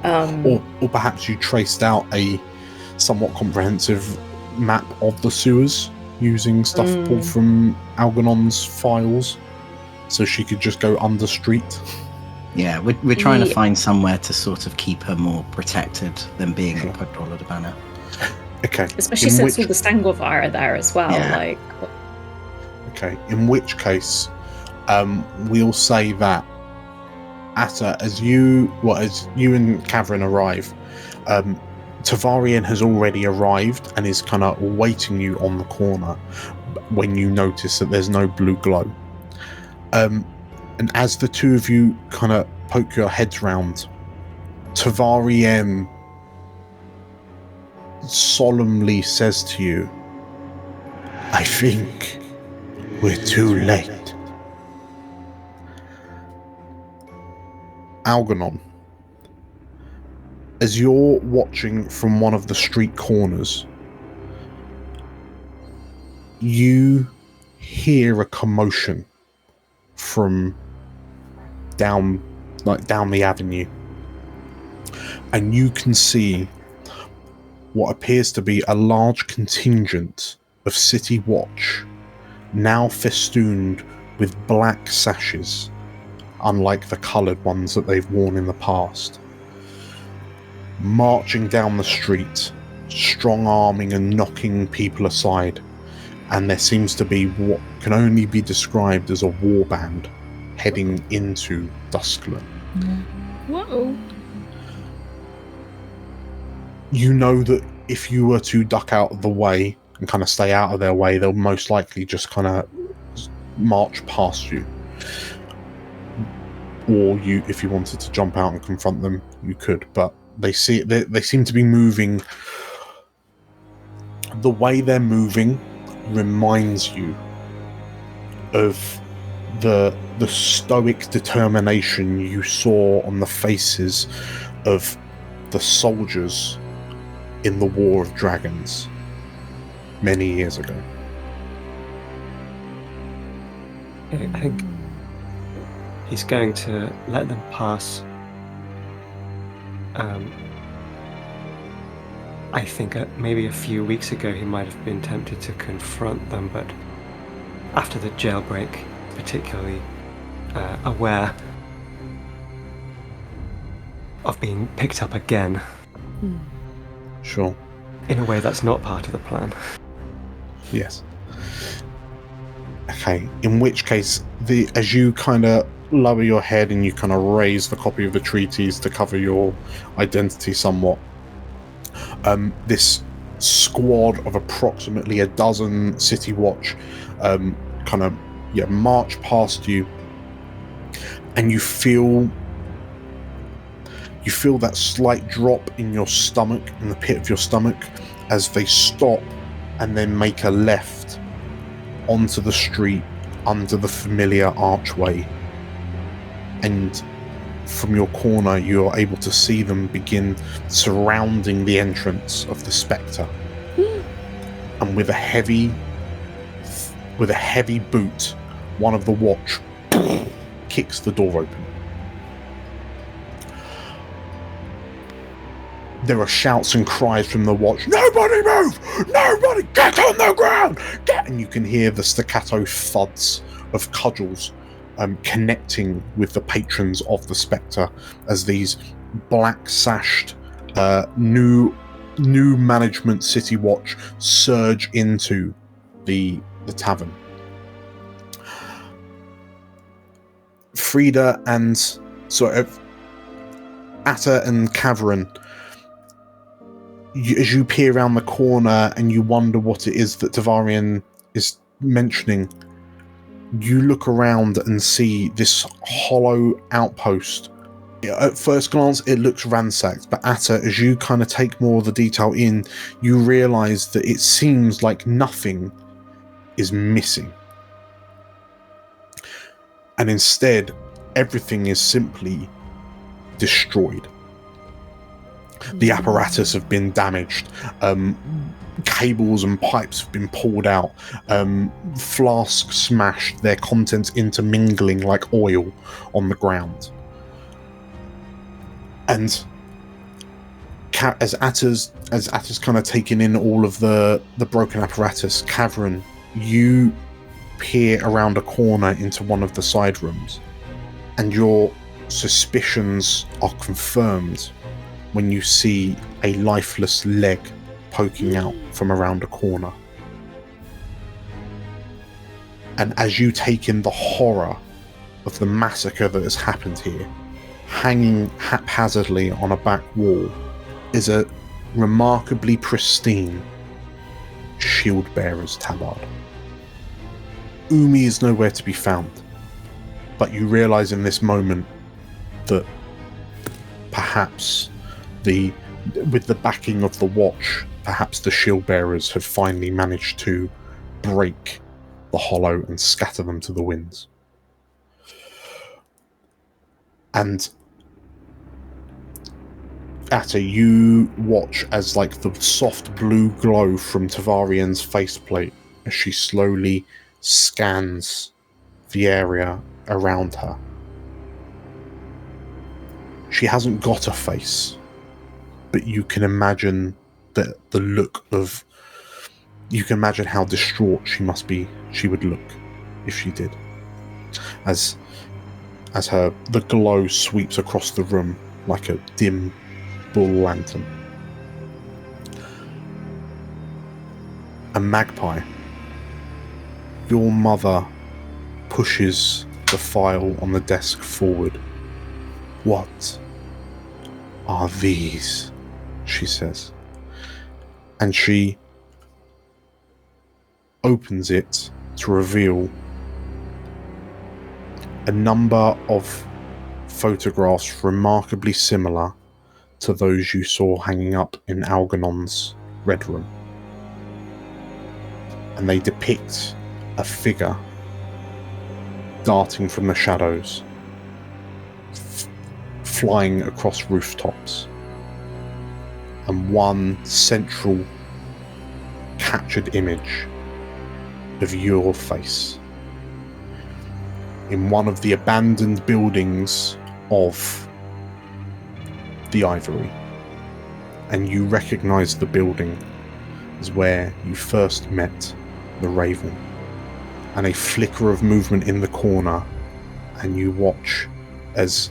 Or perhaps you traced out a somewhat comprehensive map of the sewers using stuff pulled from Algernon's files, so she could just go under street. Yeah, we're trying to find somewhere to sort of keep her more protected than being at Cadwallader Banner. Okay. Especially since all the Stanguvar are there as well. Yeah. Okay. In which case, we'll say that Atta, as you and Kavrin arrive, Tavarian has already arrived and is kind of waiting you on the corner when you notice that there's no blue glow. And as the two of you kind of poke your heads round, Tavarian solemnly says to you, "I think we're too late." Algernon, as you're watching from one of the street corners, you hear a commotion from down the avenue, and you can see what appears to be a large contingent of City Watch, now festooned with black sashes, unlike the coloured ones that they've worn in the past, marching down the street, strong-arming and knocking people aside, and there seems to be what can only be described as a warband heading into Duskland. Whoa. You know that if you were to duck out of the way and kind of stay out of their way, they'll most likely just kind of march past you. Or if you wanted to jump out and confront them, you could. But they seem to be moving. The way they're moving reminds you of the stoic determination you saw on the faces of the soldiers in the War of Dragons many years ago. I think he's going to let them pass. I think maybe a few weeks ago he might have been tempted to confront them, but after the jailbreak, particularly aware of being picked up again. Sure. In a way that's not part of the plan. Yes. Okay, in which case, as you kind of lower your head and you kind of raise the copy of the treaties to cover your identity somewhat, this squad of approximately a dozen City Watch kind of march past you, and you feel that slight drop in your stomach, in the pit of your stomach, as they stop and then make a left onto the street under the familiar archway. And from your corner, you're able to see them begin surrounding the entrance of the Spectre. And with a heavy boot, one of the watch kicks the door open. There are shouts and cries from the watch. Nobody move! Nobody get on the ground! Get! And you can hear the staccato thuds of cudgels connecting with the patrons of the Spectre as these black-sashed new management city watch surge into the tavern. Frida and Atta and Cavern, as you peer around the corner and you wonder what it is that Tavarian is mentioning, you look around and see this hollow outpost. At first glance, it looks ransacked, but Atta, as you kind of take more of the detail in, you realise that it seems like nothing is missing. And instead, everything is simply destroyed. The apparatus have been damaged. Cables and pipes have been pulled out. Flasks smashed, their contents intermingling like oil on the ground. And as Atta's kind of taken in all of the broken apparatus, Cavern, you peer around a corner into one of the side rooms, and your suspicions are confirmed when you see a lifeless leg poking out from around a corner. And as you take in the horror of the massacre that has happened here, hanging haphazardly on a back wall is a remarkably pristine shield bearer's tabard. Umi is nowhere to be found, but you realise in this moment that perhaps with the backing of the watch, perhaps the shield bearers have finally managed to break the hollow and scatter them to the winds. And Atta, you watch as like the soft blue glow from Tavarian's faceplate as she slowly scans the area around her. She hasn't got a face, but you can imagine the look of... You can imagine how distraught she would look if she did. As the glow sweeps across the room like a dim bull lantern. A Magpie, your mother pushes the file on the desk forward. What are these? She says. And she opens it to reveal a number of photographs remarkably similar to those you saw hanging up in Algernon's Red Room. And they depict a figure darting from the shadows, flying across rooftops, and one central captured image of your face in one of the abandoned buildings of the Ivory. And you recognize the building as where you first met the Raven. And a flicker of movement in the corner, and you watch as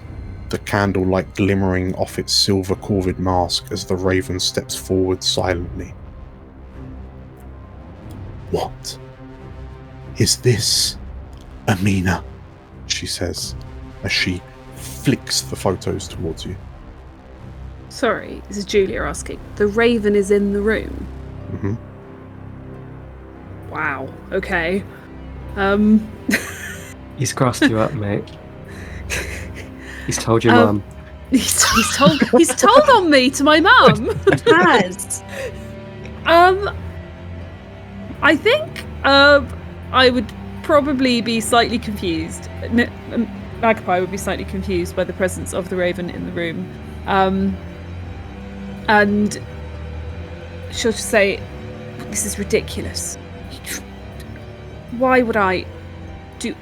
the candlelight glimmering off its silver corvid mask as the Raven steps forward silently. What is this, Amina? She says as she flicks the photos towards you. Sorry, this is Julia asking. The Raven is in the room? Mm-hmm. Wow, okay. He's crossed you up, mate. He's told your mum. He's told on me to my mum. Has. I think I would probably be slightly confused. Magpie would be slightly confused by the presence of the raven in the room. And she'll just say, "This is ridiculous. Why would I do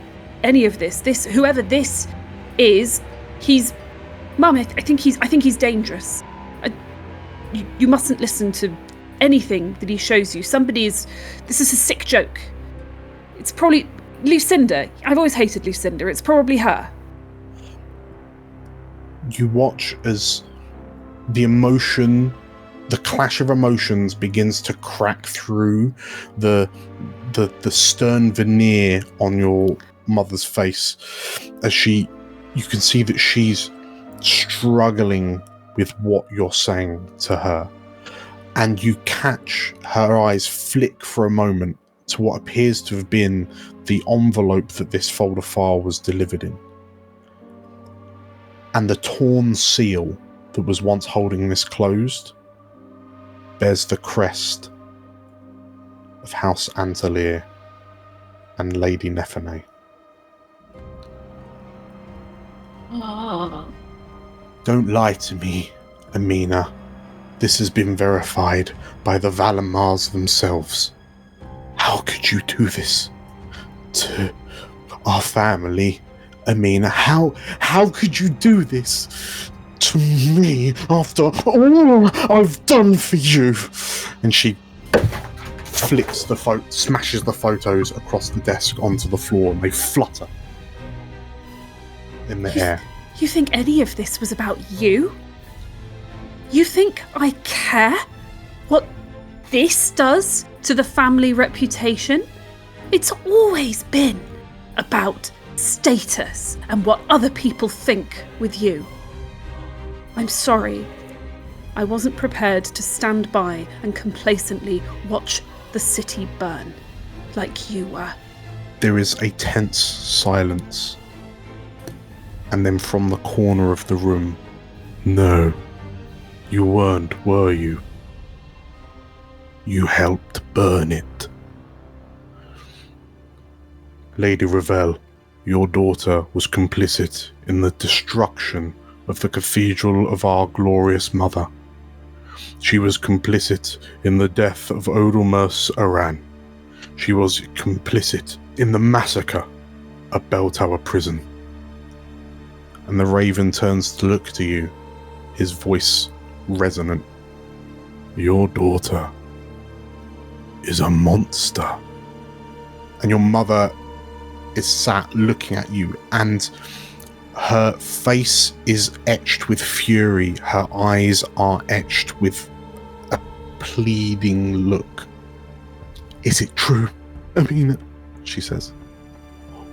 any of this? Whoever this is, Mum, I think he's dangerous. You mustn't listen to anything that he shows you. This is a sick joke. It's probably Lucinda. I've always hated Lucinda. It's probably her." You watch as the clash of emotions begins to crack through the stern veneer on your mother's face as you can see that she's struggling with what you're saying to her, and you catch her eyes flick for a moment to what appears to have been the envelope that this folder file was delivered in, and the torn seal that was once holding this closed bears the crest of House Antelier and Lady Nephene. Don't lie to me, Amina. This has been verified by the Valamars themselves. How could you do this to our family, Amina? How could you do this to me after all I've done for you? And she smashes the photos across the desk onto the floor, and they flutter in the air. You think any of this was about you? You think I care what this does to the family reputation? It's always been about status and what other people think with you. I'm sorry. I wasn't prepared to stand by and complacently watch the city burn like you were. There is a tense silence. And then from the corner of the room, "No, you weren't, were you? You helped burn it. Lady Ravel, your daughter was complicit in the destruction of the cathedral of our glorious mother. She was complicit in the death of Odalmers Aran. She was complicit in the massacre at Belltower prison." And the raven turns to look to you, his voice resonant. "Your daughter is a monster." And your mother is sat looking at you, and her face is etched with fury. Her eyes are etched with a pleading look. "Is it true, Amina?" she says.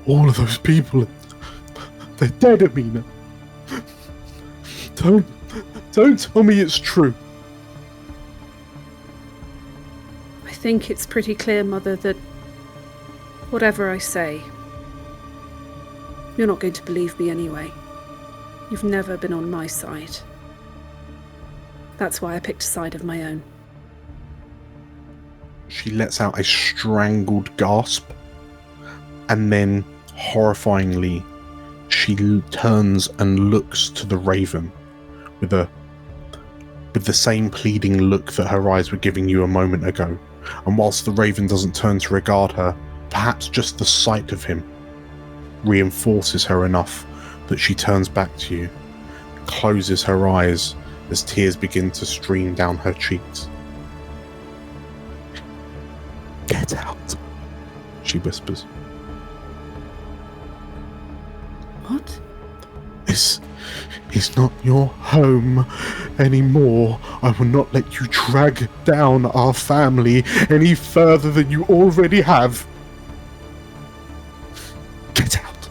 "All of those people, they're dead, Amina. Don't tell me it's true." I think it's pretty clear, Mother, that whatever I say, you're not going to believe me anyway. You've never been on my side. That's why I picked a side of my own. She lets out a strangled gasp, and then, horrifyingly, she turns and looks to the raven with the same pleading look that her eyes were giving you a moment ago. And whilst the raven doesn't turn to regard her, perhaps just the sight of him reinforces her enough that she turns back to you, closes her eyes as tears begin to stream down her cheeks. "Get out," she whispers. What? This is not your home anymore. I will not let you drag down our family any further than you already have. Get out.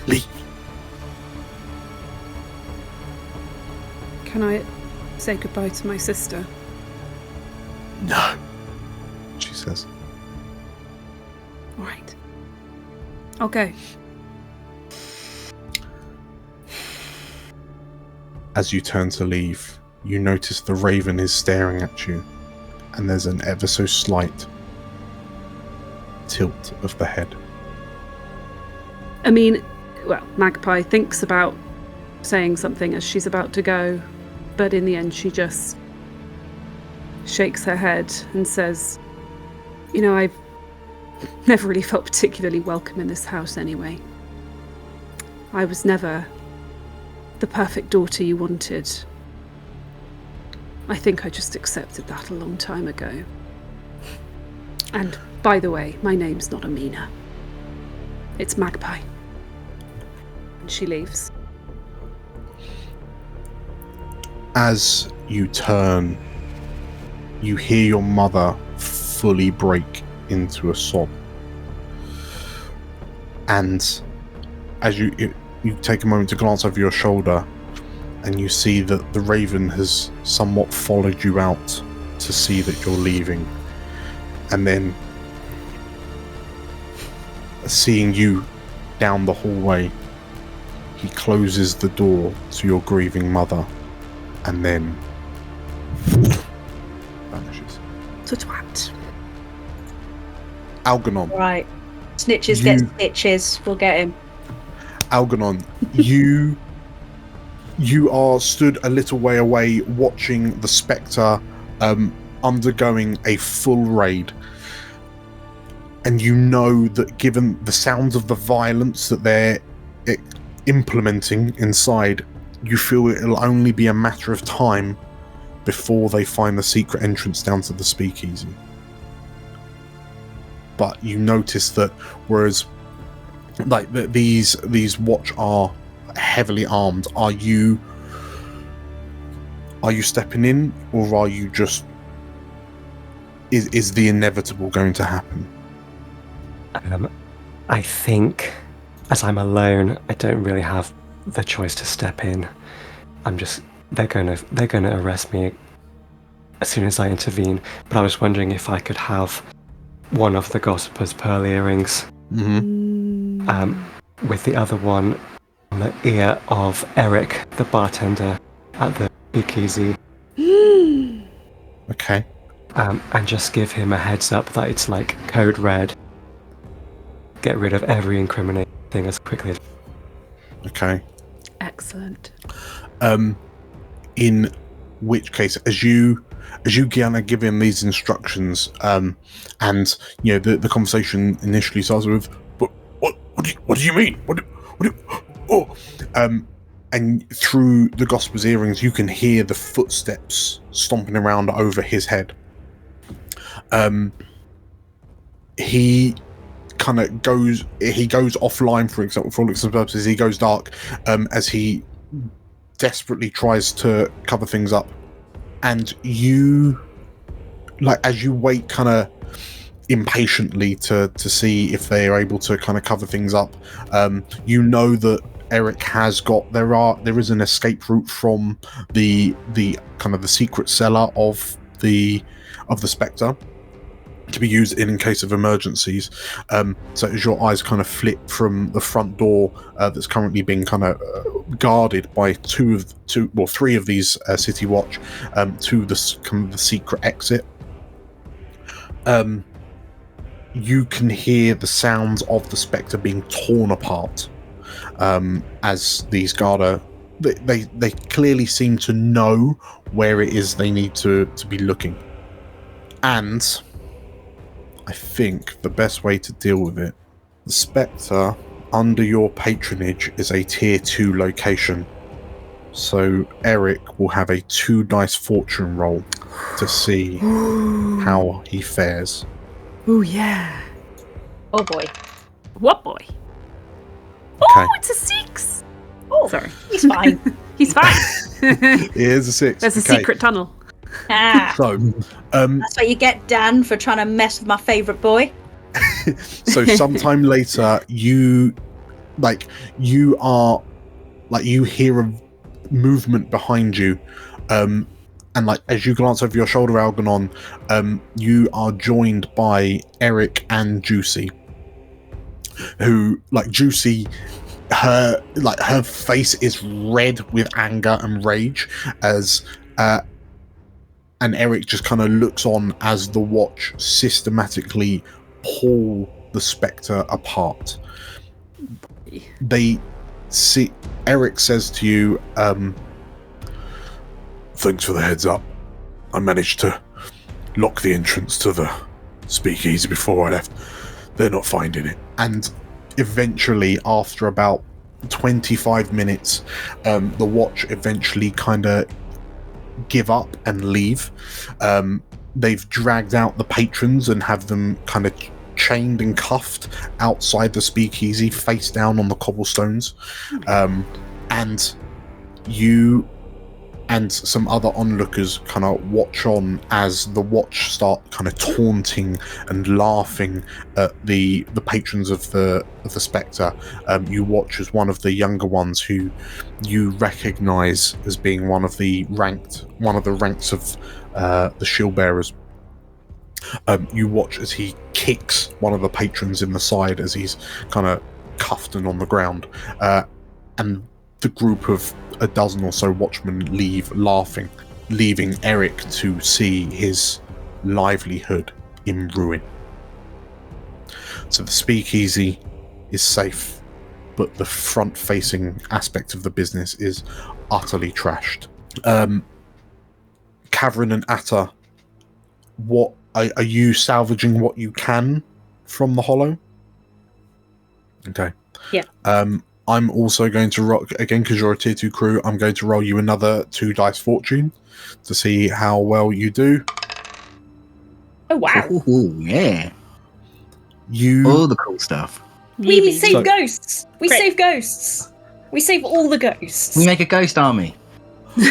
Leave. Can I say goodbye to my sister? No, she says. All right. I'll go. as you turn to leave, you notice the raven is staring at you, and there's an ever so slight tilt of the head. I mean, well, Magpie thinks about saying something as she's about to go, but in the end she just shakes her head and says, you know, I've never really felt particularly welcome in this house anyway. I was never the perfect daughter you wanted. I think I just accepted that a long time ago. And, by the way, my name's not Amina. It's Magpie. And she leaves. As you turn, you hear your mother fully break into a sob. And as you take a moment to glance over your shoulder, and you see that the raven has somewhat followed you out to see that you're leaving. And then, seeing you down the hallway, he closes the door to your grieving mother, and then vanishes. To twat. Algernon. Right. Snitches get stitches. We'll get him. Algernon, you are stood a little way away watching the Spectre undergoing a full raid. And you know that given the sounds of the violence that they're implementing inside, you feel it'll only be a matter of time before they find the secret entrance down to the speakeasy. But you notice that whereas like these watch are heavily armed, are you stepping in, or are you just is the inevitable going to happen? I think, as I'm alone, I don't really have the choice to step in. They're gonna arrest me as soon as I intervene. But I was wondering if I could have one of the Gossiper's pearl earrings, with the other one on the ear of Eric, the bartender at the speakeasy. Okay. And just give him a heads up that it's like code red. Get rid of every incriminating thing as quickly as. Okay. Excellent. In which case, as you Gianna give him these instructions, and you know the conversation initially starts with, "But what do you mean? And through the Gosper's earrings, you can hear the footsteps stomping around over his head. He kind of goes offline, for example, for all intents and purposes. He goes dark as he desperately tries to cover things up, and you, like, as you wait kind of impatiently to see if they are able to kind of cover things up, you know that Eric has got there is an escape route from the kind of the secret cellar of the Spectre to be used in case of emergencies. So as your eyes kind of flip from the front door that's currently being kind of guarded by three of these City Watch to the kind of the secret exit, you can hear the sounds of the Spectre being torn apart as these Garda, they clearly seem to know where it is they need to be looking. And I think the best way to deal with it, the Spectre under your patronage is a tier 2 location. So Eric will have a 2 dice fortune roll to see how he fares. Oh yeah. Oh boy. What boy? Okay. Oh, it's a 6. Oh, sorry. He's fine. He's fine. Here's a 6. There's a secret tunnel. So, that's what you get, Dan, for trying to mess with my favourite boy. So sometime later, you hear a movement behind you, and like as you glance over your shoulder, Algernon, you are joined by Eric and Juicy, who, like, Juicy her face is red with anger and rage as and Eric just kind of looks on as the watch systematically pull the spectre apart. They see Eric says to you, thanks for the heads up. I managed to lock the entrance to the speakeasy before I left. They're not finding it. And eventually, after about 25 minutes, the watch eventually kind of give up and leave. They've dragged out the patrons and have them kind of chained and cuffed outside the speakeasy, face down on the cobblestones. And you and some other onlookers kind of watch on as the watch start kind of taunting and laughing at the patrons of the Spectre. You watch as one of the younger ones, who you recognize as being one of the ranks of the shield bearers. You watch as he kicks one of the patrons in the side as he's kind of cuffed and on the ground, and the group of a dozen or so watchmen leave laughing, leaving Eric to see his livelihood in ruin. So the speakeasy is safe, but the front-facing aspect of the business is utterly trashed. Cavern and Atta, what are you salvaging what you can from the hollow? Okay. Yeah. I'm also going to roll, again, because you're a tier 2 crew, I'm going to roll you another 2 dice fortune to see how well you do. Oh, wow. Ooh, yeah. All the cool stuff. We save ghosts. We save ghosts. We save all the ghosts. We make a ghost army. We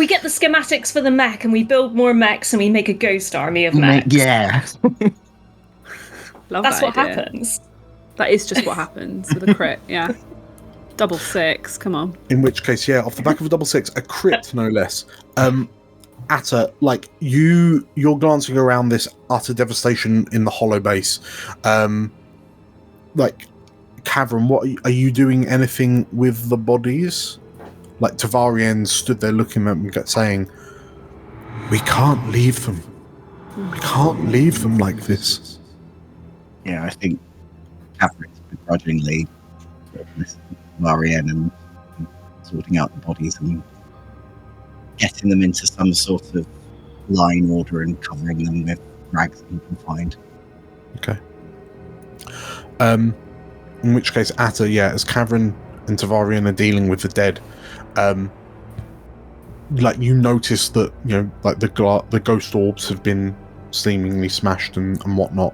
get the schematics for the mech and we build more mechs and we make a ghost army of mechs. Yeah. That's what happens. That is just what happens with a crit, yeah. Double 6, come on. In which case, yeah, off the back of a double 6, a crit no less. Atta, like you're glancing around this utter devastation in the hollow base. Like, Cavern, what are you doing? Anything with the bodies? Like Tavarien stood there looking at them, saying, "We can't leave them. We can't leave them like this." Yeah, I think Catherine's begrudgingly listening to Marianne and sorting out the bodies and getting them into some sort of line order and covering them with rags that you can find. Okay. In which case, Atta, yeah, as Cavern and Tavarien are dealing with the dead, like you notice that, you know, like the ghost orbs have been seemingly smashed and whatnot.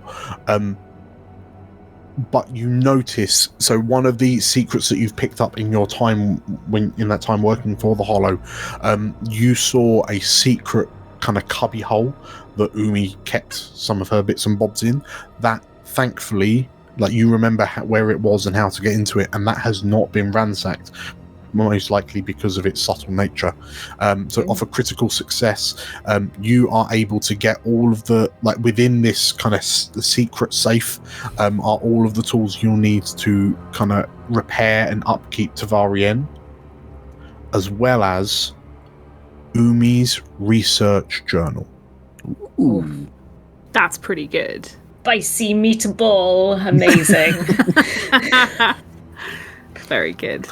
But you notice, so one of the secrets that you've picked up in your time, in that time working for the Hollow, you saw a secret kind of cubby hole that Umi kept some of her bits and bobs in. That, thankfully, like you remember where it was and how to get into it, and that has not been ransacked, most likely because of its subtle nature. So off a critical success, you are able to get all of the, like within this kind of the secret safe, are all of the tools you'll need to kind of repair and upkeep Tavarien, as well as Umi's research journal. Ooh. That's pretty good. Spicy meatball. Amazing. Very good.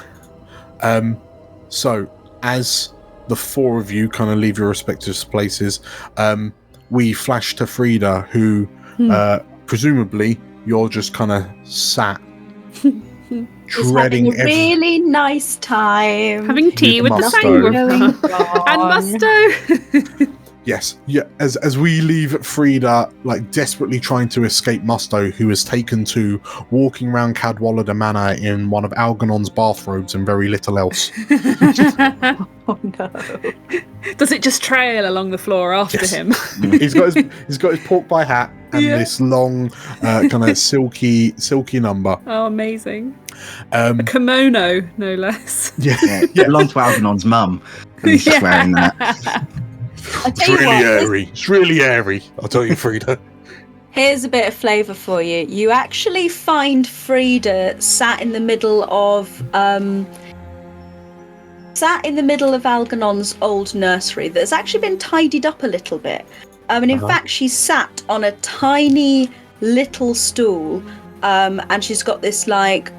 So as the four of you kind of leave your respective places, we flash to Frida, who presumably you're just kind of sat dreading having a really nice time, having tea with the Sangwoofer and Musto. Yes, yeah. As we leave Frida, like desperately trying to escape Musto, who is taken to walking around Cadwallader Manor in one of Algernon's bathrobes and very little else. Oh no! Does it just trail along the floor after him? He's got his pork pie hat and this long, kind of silky number. Oh, amazing! A kimono, no less. Yeah, it belonged to Algernon's mum, and he's just wearing that. It's really airy. It's really airy. I'll tell you, Frida. Here's a bit of flavour for you. You actually find Frida sat in the middle of Algernon's old nursery that's actually been tidied up a little bit. And in fact, she's sat on a tiny little stool, and she's got this like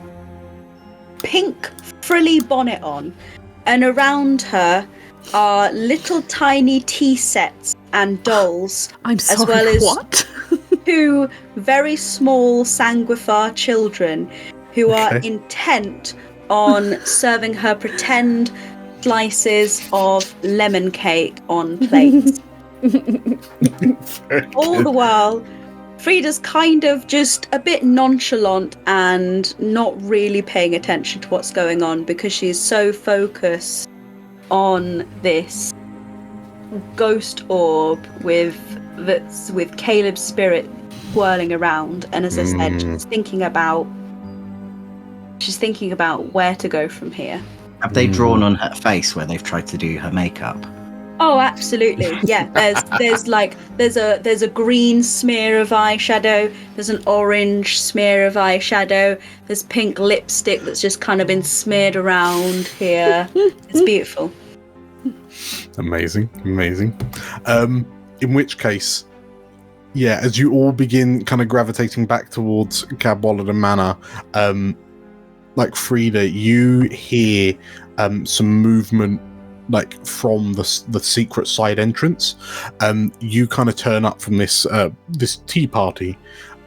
pink frilly bonnet on, and around her are little tiny tea sets and dolls. I'm sorry, as well as what? 2 very small sanguifar children who are intent on serving her pretend slices of lemon cake on plates. All the while, Frida's kind of just a bit nonchalant and not really paying attention to what's going on because she's so focused on this ghost orb with Caleb's spirit whirling around, and as I said, she's thinking about where to go from here. Have they drawn on her face where they've tried to do her makeup? Oh, absolutely. Yeah, there's a green smear of eyeshadow, there's an orange smear of eyeshadow, there's pink lipstick that's just kind of been smeared around here. It's beautiful. Amazing. In which case, yeah, as you all begin kind of gravitating back towards Cadwallader Manor, like Frida, you hear some movement like from the secret side entrance. You kind of turn up from this tea party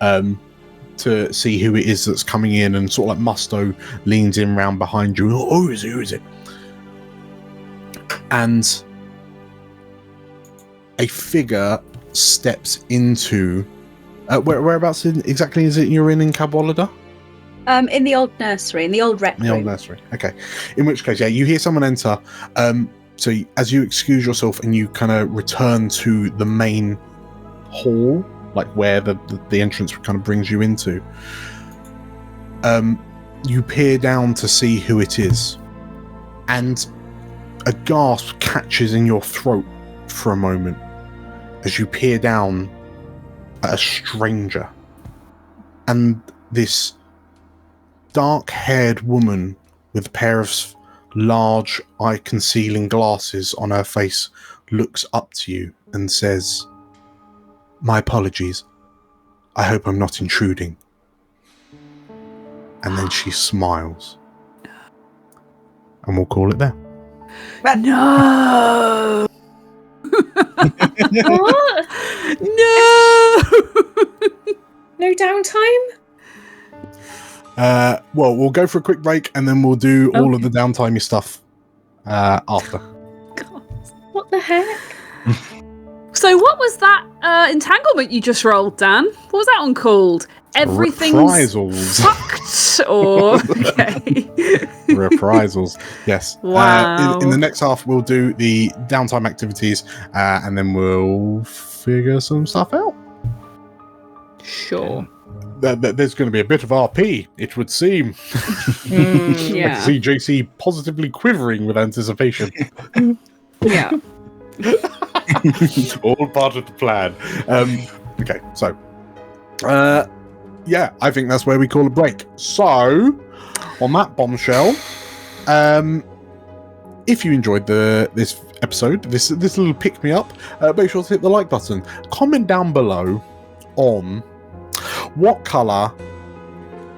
to see who it is that's coming in, and sort of like Musto leans in round behind you. Oh, who is it? And a figure steps into whereabouts exactly is it you're in Cadwallader? In the old nursery, in the old rec room. The old nursery. Okay. In which case, yeah, you hear someone enter. So as you excuse yourself and you kind of return to the main hall, like where the entrance kind of brings you into, you peer down to see who it is, and a gasp catches in your throat for a moment as you peer down at a stranger, and this dark-haired woman with a pair of large eye-concealing glasses on her face looks up to you and says, "My apologies. I hope I'm not intruding." And then she smiles. And we'll call it there. No! What? No! No downtime? Well, we'll go for a quick break and then we'll do all of the downtimey stuff after. God. What the heck? So what was that entanglement you just rolled, Dan? What was that one called? Everything's Reprisals. fucked, or... Okay. Reprisals, yes. Wow. In the next half, we'll do the downtime activities, and then we'll figure some stuff out. Sure. There's going to be a bit of RP, it would seem. Yeah. I can see JC positively quivering with anticipation. Yeah. All part of the plan. Okay, so... yeah, I think that's where we call a break. So, on that bombshell, if you enjoyed this episode, this little pick-me-up, make sure to hit the like button. Comment down below on what colour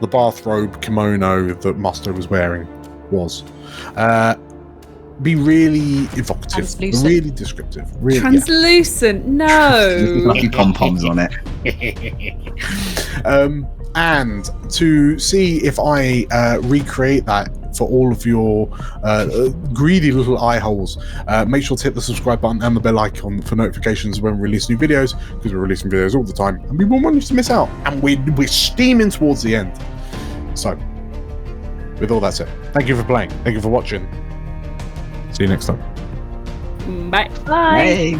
the bathrobe kimono that Musto was wearing was. Be really evocative, really descriptive. Really, Translucent, no. Lucky pom-poms on it. And to see if I recreate that for all of your greedy little eye holes, make sure to hit the subscribe button and the bell icon for notifications when we release new videos, because we're releasing videos all the time and we won't want you to miss out, and we're steaming towards the end. So with all that said, thank you for playing, thank you for watching, see you next time. Bye. Hey.